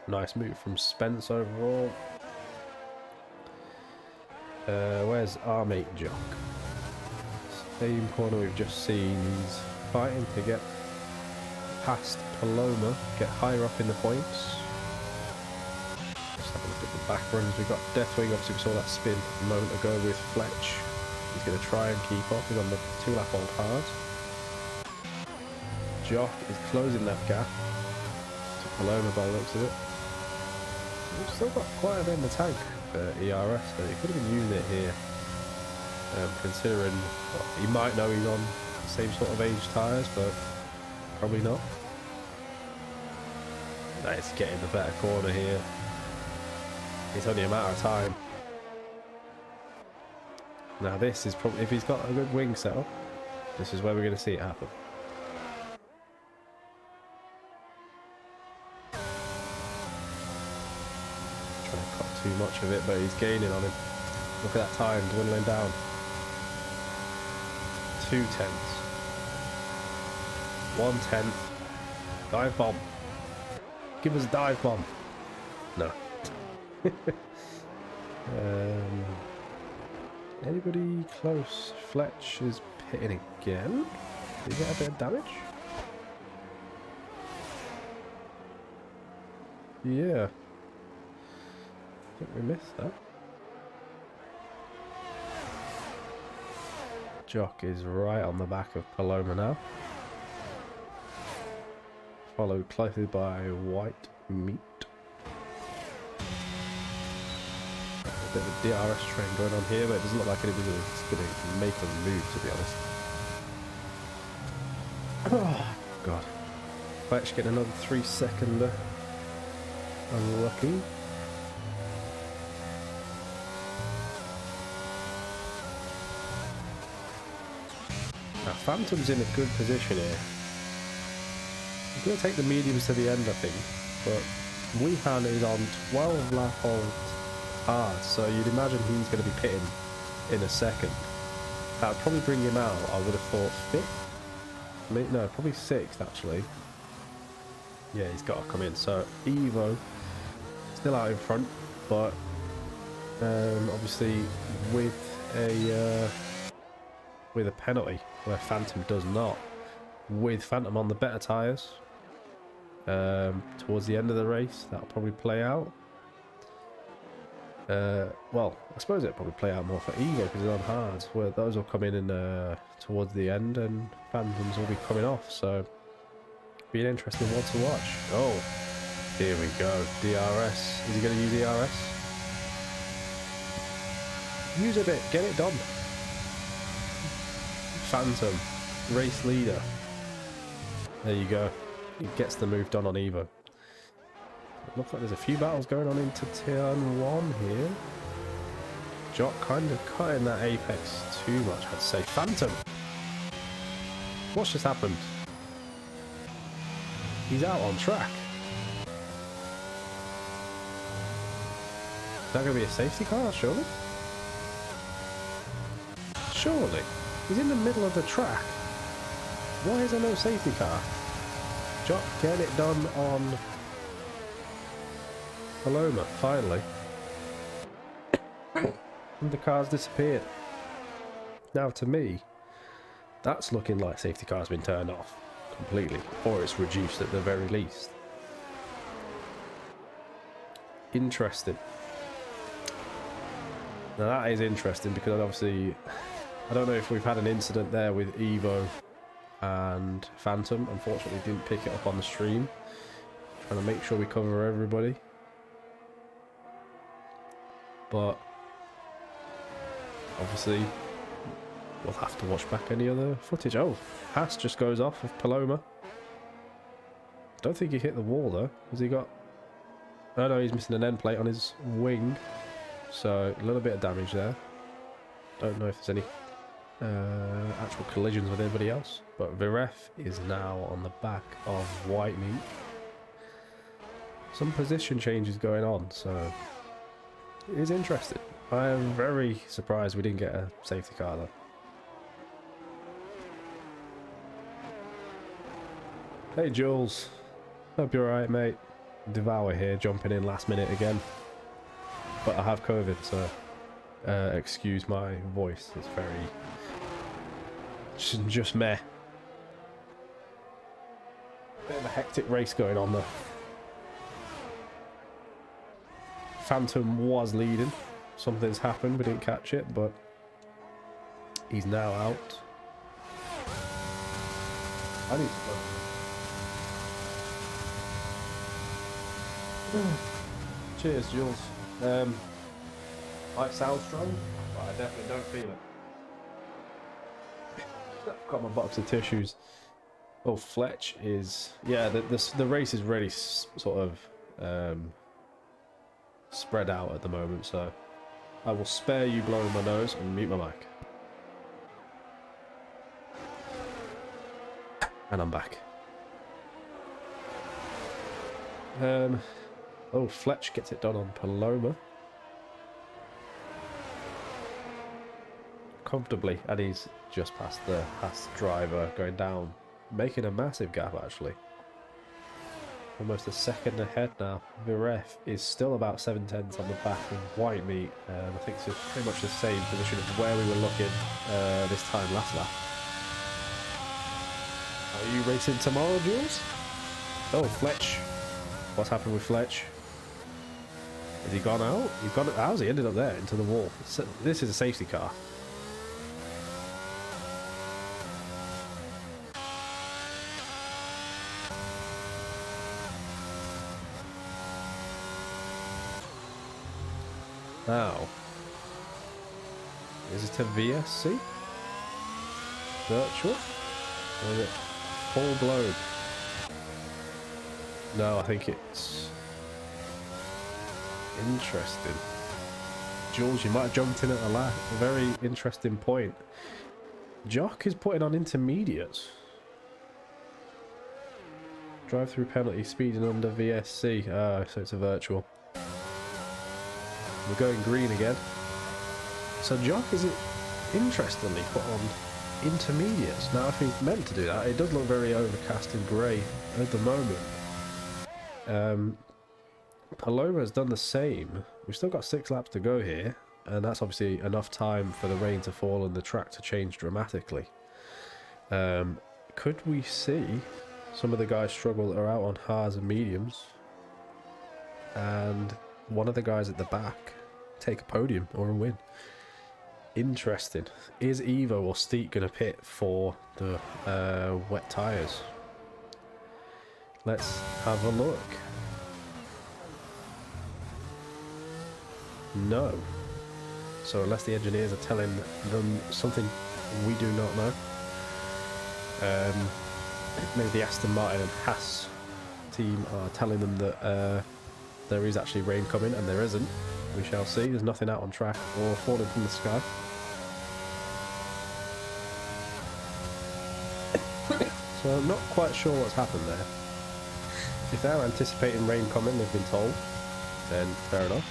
S1: Nice move from Spence overall. Where's our mate Jock? Same corner we've just seen. He's fighting to get past Paloma, get higher up in the points. Just have a look at the back runs. We've got Deathwing, obviously we saw that spin a moment ago with Fletch. He's going to try and keep up. He's on the 2 lap old hard. Jock is closing that gap to Paloma by the looks of it. We've still got quite a bit in the tank for ERS, so he could have been using it here. Considering he might know he's on the same sort of age tyres, but probably not. Nice, getting the better corner here. It's only a matter of time. Now this is probably, if he's got a good wing setup, this is where we're going to see it happen. Trying to cut too much of it, but he's gaining on him. Look at that time dwindling down. 2 tenths. 1 tenth. Dive bomb. Give us a dive bomb. No. Anybody close? Fletch is pitting again. Did he get a bit of damage? Yeah. I think we missed that. Jock is right on the back of Paloma now. Followed closely by white meat. A bit of a DRS train going on here, but it doesn't look like anybody's going to make a move, to be honest. Oh, God. Fletch getting another 3-seconder. Unlucky. Now, Phantom's in a good position here. He's going to take the mediums to the end, I think. But Wehan is on 12 lap hold hard, so you'd imagine he's going to be pitting in a second. That would probably bring him out, I would have thought, 5th? No, probably 6th, actually. Yeah, he's got to come in. So, Evo, still out in front, but obviously with a penalty, where Phantom does not. With Phantom on the better tyres, towards the end of the race, that'll probably play out. Well, I suppose it'll probably play out more for Evo because he's on hards, where those will come in towards the end and Phantoms will be coming off, so be an interesting one to watch. Oh, here we go. DRS. Is he going to use DRS? Use a bit. Get it done. Phantom. Race leader. There you go. He gets the move done on Evo. It looks like there's a few battles going on into turn 1 here. Jock kind of cutting that apex too much, I'd say. Phantom! What's just happened? He's out on track. Is that going to be a safety car, surely? Surely. He's in the middle of the track. Why is there no safety car? Jock, get it done on Paloma, finally. And the car's disappeared. Now, to me, that's looking like safety car's been turned off completely, or it's reduced at the very least. Interesting. Now that is interesting because obviously I don't know if we've had an incident there with Evo and Phantom. Unfortunately didn't pick it up on the stream. Trying to make sure we cover everybody. But obviously we'll have to watch back any other footage. Oh, Haas just goes off of Paloma. Don't think he hit the wall though. Has he got... Oh no, he's missing an end plate on his wing. So a little bit of damage there. Don't know if there's any actual collisions with anybody else. But Viref is now on the back of White Meat. Some position changes going on, so it is interesting. I am very surprised we didn't get a safety car though. Hey Jules, hope you're alright mate. Devour here, jumping in last minute again. But I have COVID, so excuse my voice, it's very... just meh. Bit of a hectic race going on though. Phantom was leading. Something's happened, we didn't catch it, but he's now out. I need to go. Cheers, Jules. Might sound strong, but I definitely don't feel it. I've got my box of tissues. Oh, Fletch is... Yeah, the race is really sort of spread out at the moment, so I will spare you blowing my nose and mute my mic. And I'm back. Oh, Fletch gets it done on Paloma. Comfortably, and he's just past the driver, going down, making a massive gap actually. Almost a second ahead now. Viref is still about 7/10 on the back of White Meat. I think it's pretty much the same position as where we were looking this time last lap. Are you racing tomorrow, Jules? Oh, Fletch. What's happened with Fletch? Has he gone out? He's gone. How's he ended up there into the wall? This is a safety car. Now, is it a VSC? Virtual? Or is it full blown? No, I think it's interesting. Jules, you might have jumped in at a very interesting point. Jock is putting on intermediates. Drive-through penalty, speeding under VSC. So it's a virtual. We're going green again. So Jock is interestingly put on intermediates. Now, if he's meant to do that, it does look very overcast and grey at the moment. Paloma has done the same. We've still got 6 laps to go here, and that's obviously enough time for the rain to fall and the track to change dramatically. Could we see some of the guys struggle that are out on hards and mediums, and one of the guys at the back take a podium or a win? Interesting. Is Evo or Steep going to pit for the wet tyres? Let's have a look. No. So unless the engineers are telling them something we do not know. Maybe the Aston Martin and Haas team are telling them that there is actually rain coming, and there isn't. We shall see. There's nothing out on track or falling from the sky. So I'm not quite sure what's happened there. If they're anticipating rain coming, they've been told, then fair enough.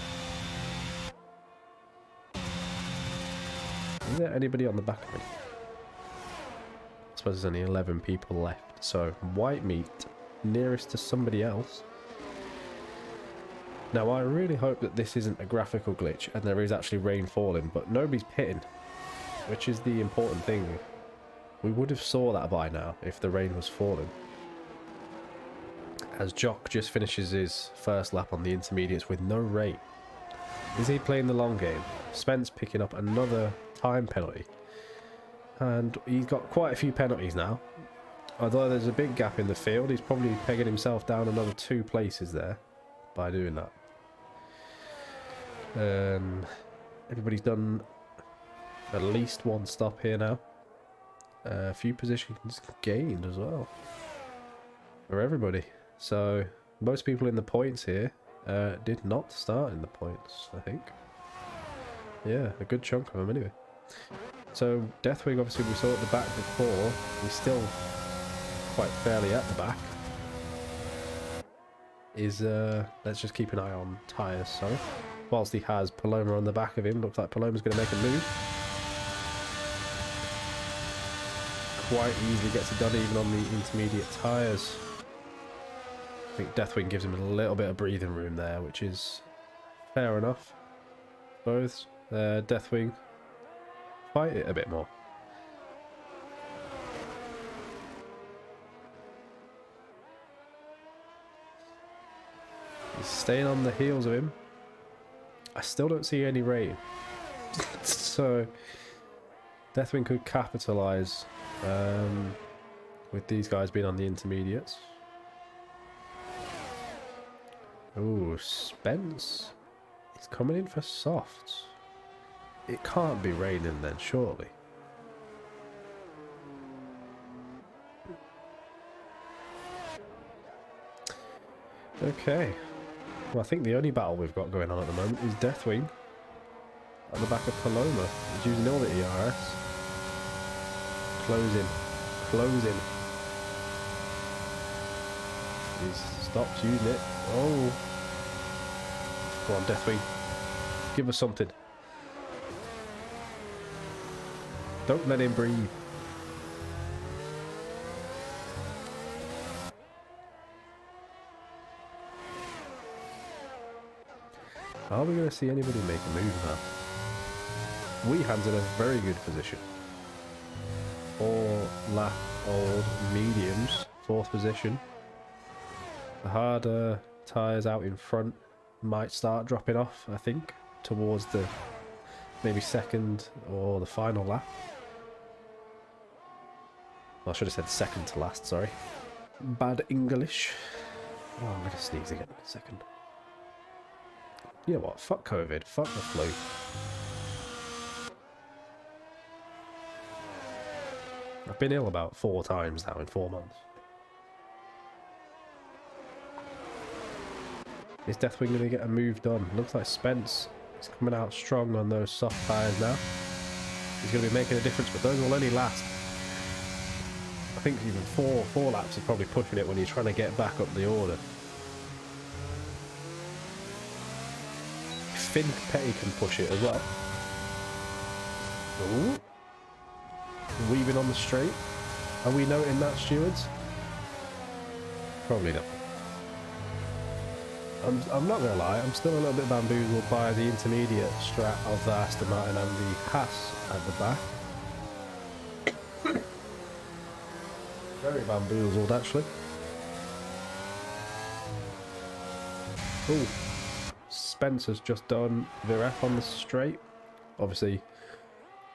S1: Is there anybody on the back of me? I suppose there's only 11 people left. So white meat nearest to somebody else. Now I really hope that this isn't a graphical glitch and there is actually rain falling, but nobody's pitting, which is the important thing. We would have saw that by now if the rain was falling. As Jock just finishes his first lap on the intermediates with no rain. Is he playing the long game? Spence picking up another time penalty. And he's got quite a few penalties now. Although there's a big gap in the field, he's probably pegging himself down another 2 places there by doing that. Everybody's done at least 1 stop here now. A few positions gained as well for everybody. So most people in the points here did not start in the points, I think. Yeah, a good chunk of them anyway. So Deathwing, obviously we saw at the back before, he's still quite fairly at the back. Let's just keep an eye on tyres, sorry. Whilst he has Paloma on the back of him, looks like Paloma's going to make a move. Quite easily gets it done even on the intermediate tyres. I think Deathwing gives him a little bit of breathing room there, which is fair enough. Both Deathwing fight it a bit more. He's staying on the heels of him. I still don't see any rain. So Deathwing could capitalise with these guys being on the intermediates. Oh, Spence is coming in for softs. It can't be raining then, surely. Okay. Well, I think the only battle we've got going on at the moment is Deathwing at the back of Paloma. He's using all the ERS. Closing. Closing. He's stopped using it. Oh. Go on, Deathwing. Give us something. Don't let him breathe. Are we going to see anybody make a move now? Weehan's in a very good position. 4 lap old mediums, 4th position. The harder tyres out in front might start dropping off, I think, towards the maybe 2nd or the final lap. Well, I should have said 2nd to last, sorry. Bad English. Oh, I'm going to sneeze again in a second. You know what? Fuck COVID. Fuck the flu. I've been ill about 4 times now in 4 months. Is Deathwing going to get a move done? Looks like Spence is coming out strong on those soft tyres now. He's going to be making a difference, but those will only last I think even four laps is probably pushing it when you're trying to get back up the order. Finn Petty can push it as well. Ooh. Weaving on the straight. Are we noting that, stewards? Probably not. I'm not going to lie, I'm still a little bit bamboozled by the intermediate strat of the Aston Martin and the Haas at the back. Very bamboozled, actually. Ooh. Spencer's just done Viref on the straight. Obviously,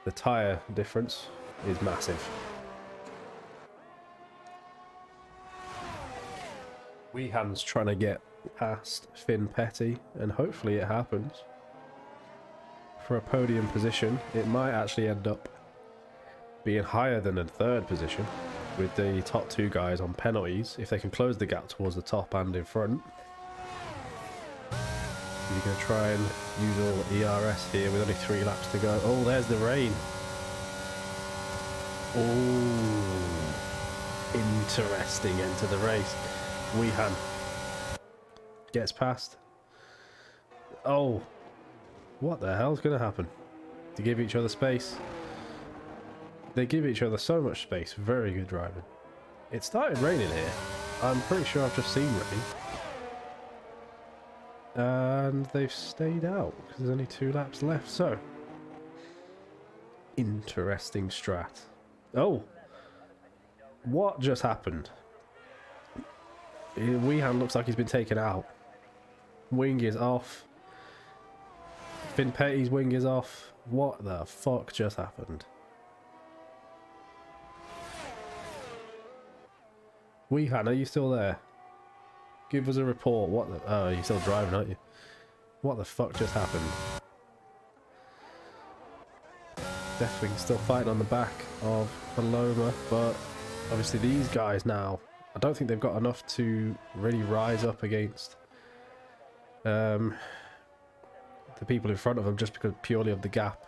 S1: the tyre difference is massive. Weehan's trying to get past Finn Petty, and hopefully it happens. For a podium position, it might actually end up being higher than a third position, with the top two guys on penalties, if they can close the gap towards the top and in front. You're going to try and use all ERS here with only 3 laps to go. Oh, there's the rain. Oh, interesting end to the race. Weehan gets past. Oh, what the hell's going to happen? To give each other space. They give each other so much space. Very good driving. It started raining here. I'm pretty sure I've just seen rain. And they've stayed out because there's only 2 laps left. So, interesting strat. Oh, what just happened? Weehan looks like he's been taken out. Wing is off. Finn Petty's wing is off. What the fuck just happened? Weehan, are you still there? Give us a report. What the... Oh, you're still driving, aren't you? What the fuck just happened? Deathwing's still fighting on the back of Paloma, but obviously these guys now, I don't think they've got enough to really rise up against the people in front of them, just because purely of the gap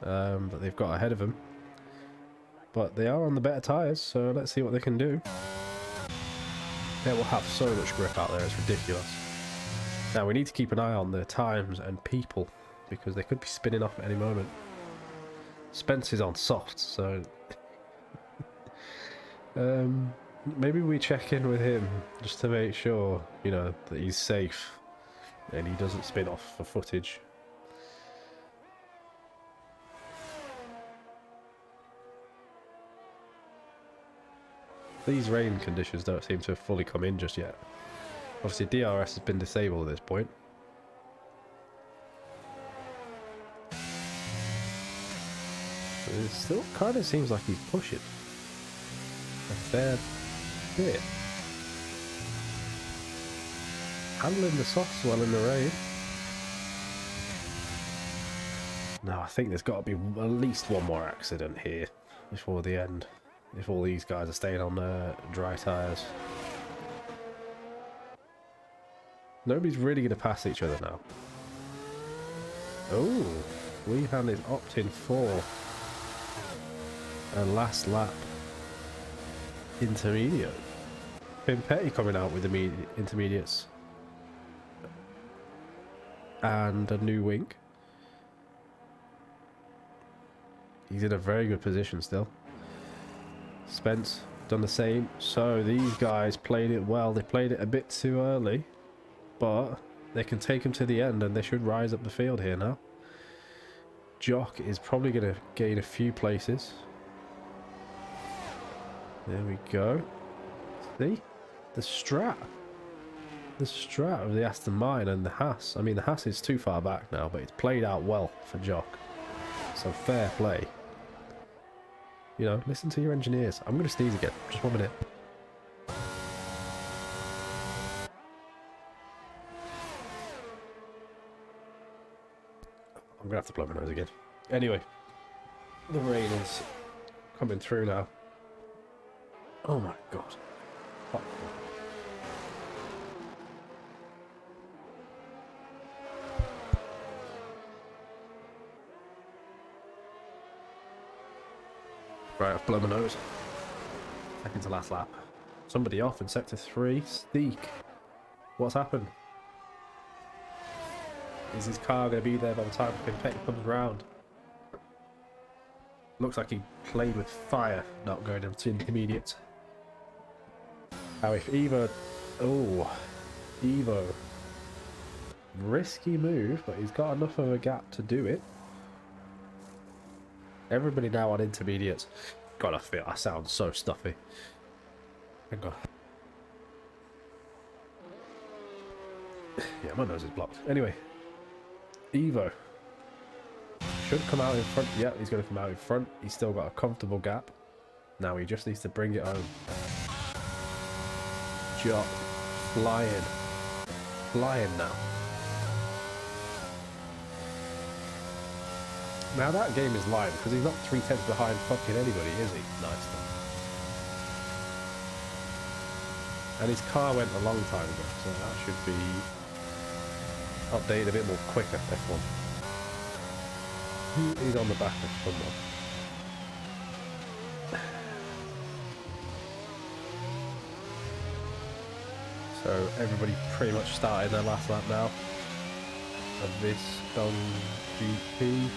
S1: that they've got ahead of them. But they are on the better tyres, so let's see what they can do. They will have so much grip out there, it's ridiculous. Now we need to keep an eye on the times and people, because they could be spinning off at any moment. Spence is on soft, so maybe we check in with him just to make sure, you know, that he's safe and he doesn't spin off for footage. These rain conditions don't seem to have fully come in just yet. Obviously DRS has been disabled at this point. It still kind of seems like he's pushing a fair bit. Handling the softs well in the rain. No, I think there's got to be at least one more accident here before the end. If all these guys are staying on dry tyres. Nobody's really going to pass each other now. Oh, Weehan is opting for a last lap intermediate. Finn Petty coming out with the intermediates. And a new wing. He's in a very good position still. Spence done the same. So these guys played it well. They played it a bit too early, but they can take him to the end and they should rise up the field here now. Jock is probably going to gain a few places. There we go. See? The strat. The strat of the Aston Martin and the Haas. I mean, the Haas is too far back now, but it's played out well for Jock. So fair play. You know, listen to your engineers. I'm going to sneeze again. Just 1 minute. I'm going to have to blow my nose again. Anyway, the rain is coming through now. Oh my god. Oh. Right, I've blown my nose. Second to last lap. Somebody off in sector 3. Steak. What's happened? Is his car going to be there by the time Pimpet comes round? Looks like he played with fire, not going into intermediate. Now if Evo... Oh, Evo. Risky move, but he's got enough of a gap to do it. Everybody now on intermediates. God, I sound so stuffy. Hang on. Yeah, my nose is blocked. Anyway, Evo should come out in front. Yeah, he's going to come out in front. He's still got a comfortable gap. Now he just needs to bring it home. Jock flying. Flying now. Now that game is live because he's not 3/10 behind fucking anybody, is he? Nice then. And his car went a long time ago, so that should be updated a bit more quicker, F1. He's on the back of someone. So everybody pretty much started their last lap now of this Belgium GP.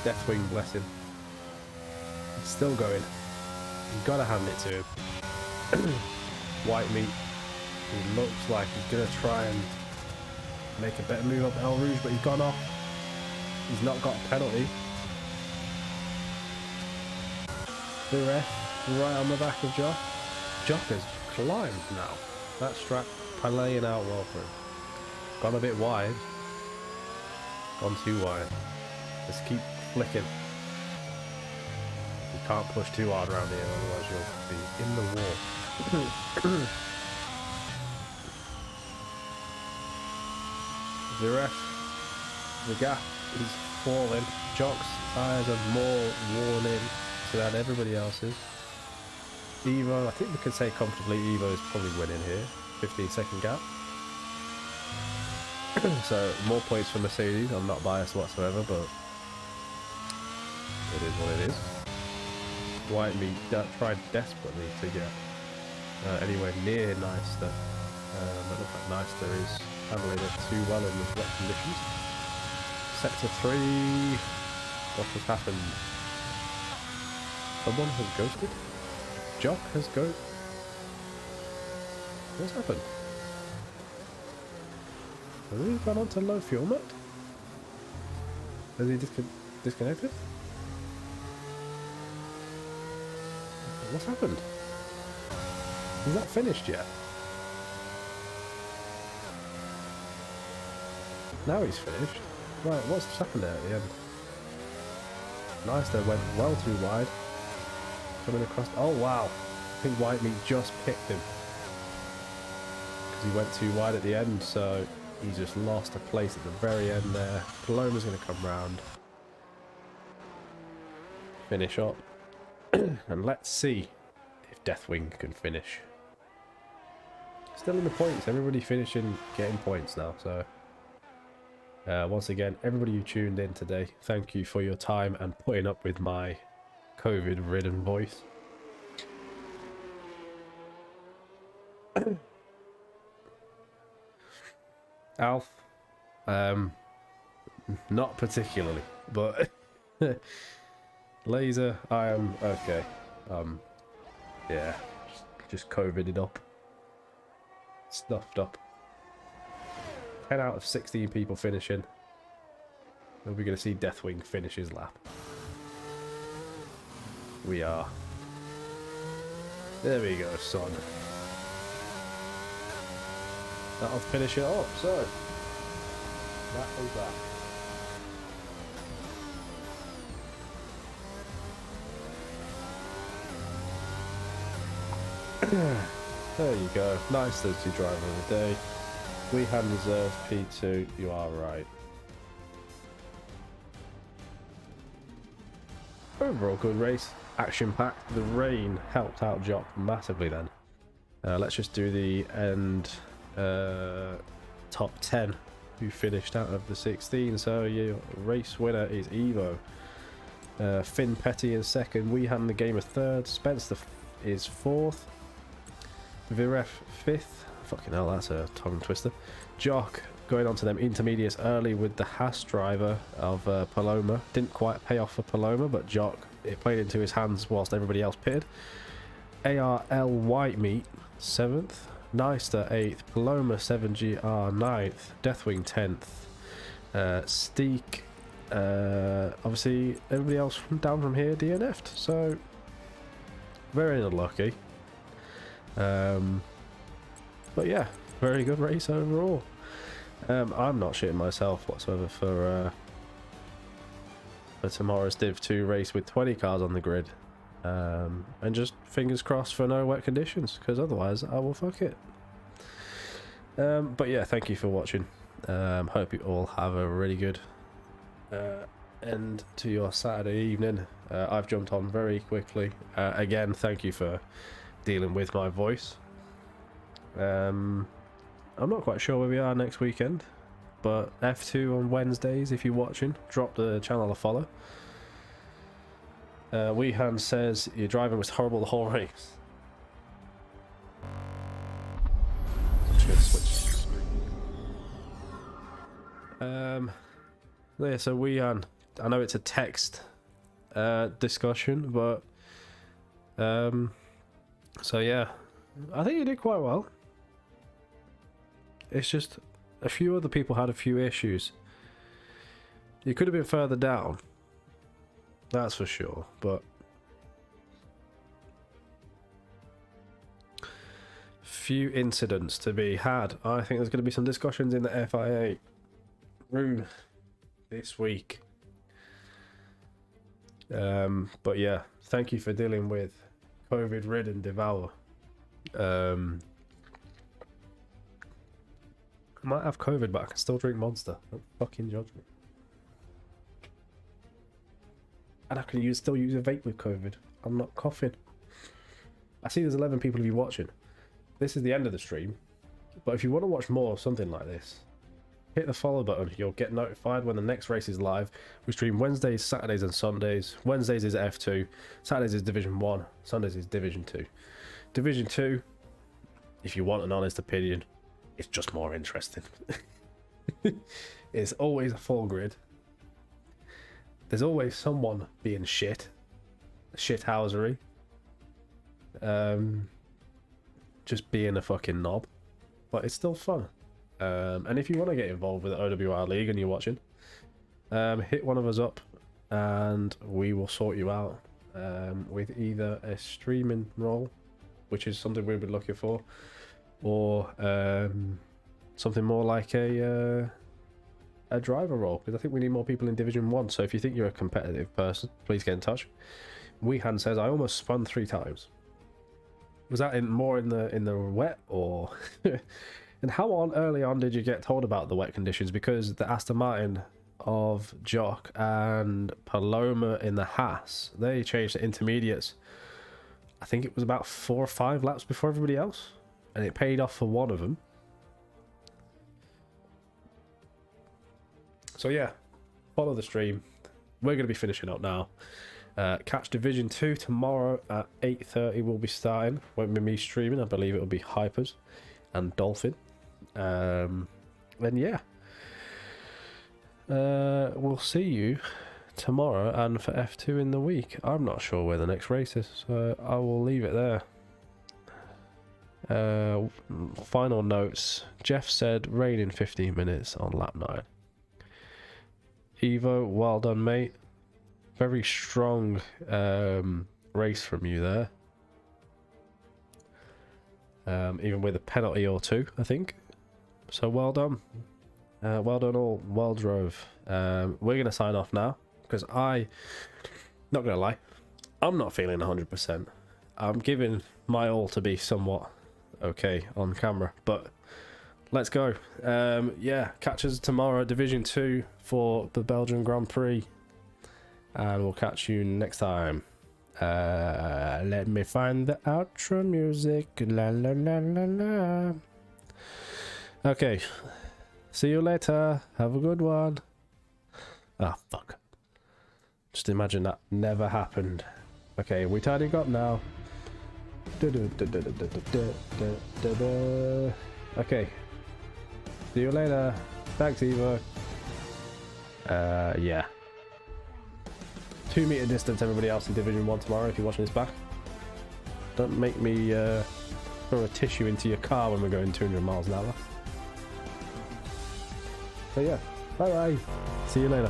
S1: Deathwing, bless him. He's still going. You've got to hand it to him. White meat. He looks like he's going to try and make a better move up El Rouge, but he's gone off. He's not got a penalty. The ref right on the back of Jock. Jock has climbed now. That strap playing out well for him. Gone a bit wide. Gone too wide. Let's keep flicking. You can't push too hard around here, otherwise you'll be in the wall. The ref, the gap is falling. Jock's tyres are more worn in than everybody else's. Evo, I think we can say comfortably Evo is probably winning here. 15-second gap. So more points for Mercedes. I'm not biased whatsoever, but it is what it is. White meat tried desperately to get anywhere near Neister. But looks like Neister is handling it too well in the wet conditions. Sector 3. What has happened? Someone has ghosted? Jock has ghosted? What's happened? Has he gone on to low fuel mode? Has he disconnected? What's happened? Is that finished yet? Now he's finished. Right, what's happened there at the end? Nice, they went well too wide. Coming across. Oh wow! I think White Meat just picked him because he went too wide at the end, so he just lost a place at the very end there. Paloma's going to come round, finish up, and let's see if Deathwing can finish. Still in the points. Everybody finishing, getting points now. So once again, everybody who tuned in today, thank you for your time and putting up with my COVID-ridden voice. Alf, not particularly, but Laser, I am okay. Yeah, just COVIDed up, stuffed up. 10 out of 16 people finishing. Are we going to see Deathwing finish his lap? We are. There we go, son. That'll finish it up, so that was that. There you go. Nice those two driver of the day. We had reserve P2, you are right. Overall good race, action packed. The rain helped out Jock massively then. Let's just do the end top 10 who finished out of the 16. So your race winner is Evo. Finn Petty is second. Weehan the Gamer third. Spencer is fourth. Viref fifth. Fucking hell, that's a tongue twister. Jock going on to them intermediates early with the Haas driver of Paloma. Didn't quite pay off for Paloma, but Jock, it played into his hands whilst everybody else pitted. ARL Whitemeat 7th. Neister 8th. Paloma 7GR 9th. Deathwing 10th. Steak, obviously everybody else from down from here DNF'd, so very unlucky. But yeah, very good race overall. I'm not shitting myself whatsoever for tomorrow's Div 2 race with 20 cars on the grid. And just fingers crossed for no wet conditions, because otherwise I will fuck it. But yeah, thank you for watching. Hope you all have a really good end to your Saturday evening. I've jumped on very quickly. Again, thank you for dealing with my voice. I'm not quite sure where we are next weekend, but F2 on Wednesdays, if you're watching, drop the channel a follow. Weehan says your driving was horrible the whole race. I'm just going to switch screen. Yeah, so Weehan, I know it's a text discussion, but so yeah, I think you did quite well. It's just a few other people had a few issues. You could have been further down, that's for sure, but few incidents to be had. I think there's going to be some discussions in the FIA room this week. But yeah, thank you for dealing with COVID-ridden Devour. I might have COVID, but I can still drink Monster. Don't fucking judge me. And I can still use a vape with COVID. I'm not coughing. I see there's 11 people of you watching. This is the end of the stream. But if you want to watch more of something like this, hit the follow button. You'll get notified when the next race is live. We stream Wednesdays, Saturdays and Sundays. Wednesdays is F2. Saturdays is Division 1. Sundays is Division 2. Division 2, if you want an honest opinion, it's just more interesting. It's always a full grid. There's always someone being shithousery. Just being a fucking knob. But it's still fun. And if you want to get involved with the OWR League and you're watching, hit one of us up and we will sort you out with either a streaming role, which is something we've been looking for, or something more like a driver role, because I think we need more people in Division 1. So if you think you're a competitive person, please get in touch. Weehan says, I almost spun 3 times. Was that more in the wet, or and how early on did you get told about the wet conditions? Because the Aston Martin of Jock and Paloma in the Haas, they changed to intermediates. I think it was about 4 or 5 laps before everybody else, and it paid off for one of them. So yeah, follow the stream. We're going to be finishing up now. Catch Division 2 tomorrow at 8:30. We'll be starting. Won't be me streaming. I believe it'll be Hypers and Dolphin. And yeah, we'll see you tomorrow and for F2 in the week. I'm not sure where the next race is, so I will leave it there. Final notes. Jeff said rain in 15 minutes on lap 9. Evo, well done, mate. Very strong race from you there. Even with a penalty or 2, I think. So well done. Well done all. Well drove. We're going to sign off now, because not going to lie, I'm not feeling 100%. I'm giving my all to be somewhat okay on camera, but let's go. Yeah, catch us tomorrow, Division 2 for the Belgian Grand Prix. And we'll catch you next time. Let me find the outro music. La la la la la. Okay. See you later. Have a good one. Ah, fuck. Just imagine that never happened. Okay, we tidying up now. Okay. See you later. Thanks, Eva. Yeah. 2 meter distance, everybody else in Division 1 tomorrow if you're watching this back. Don't make me throw a tissue into your car when we're going 200 miles an hour. So yeah, bye bye. See you later.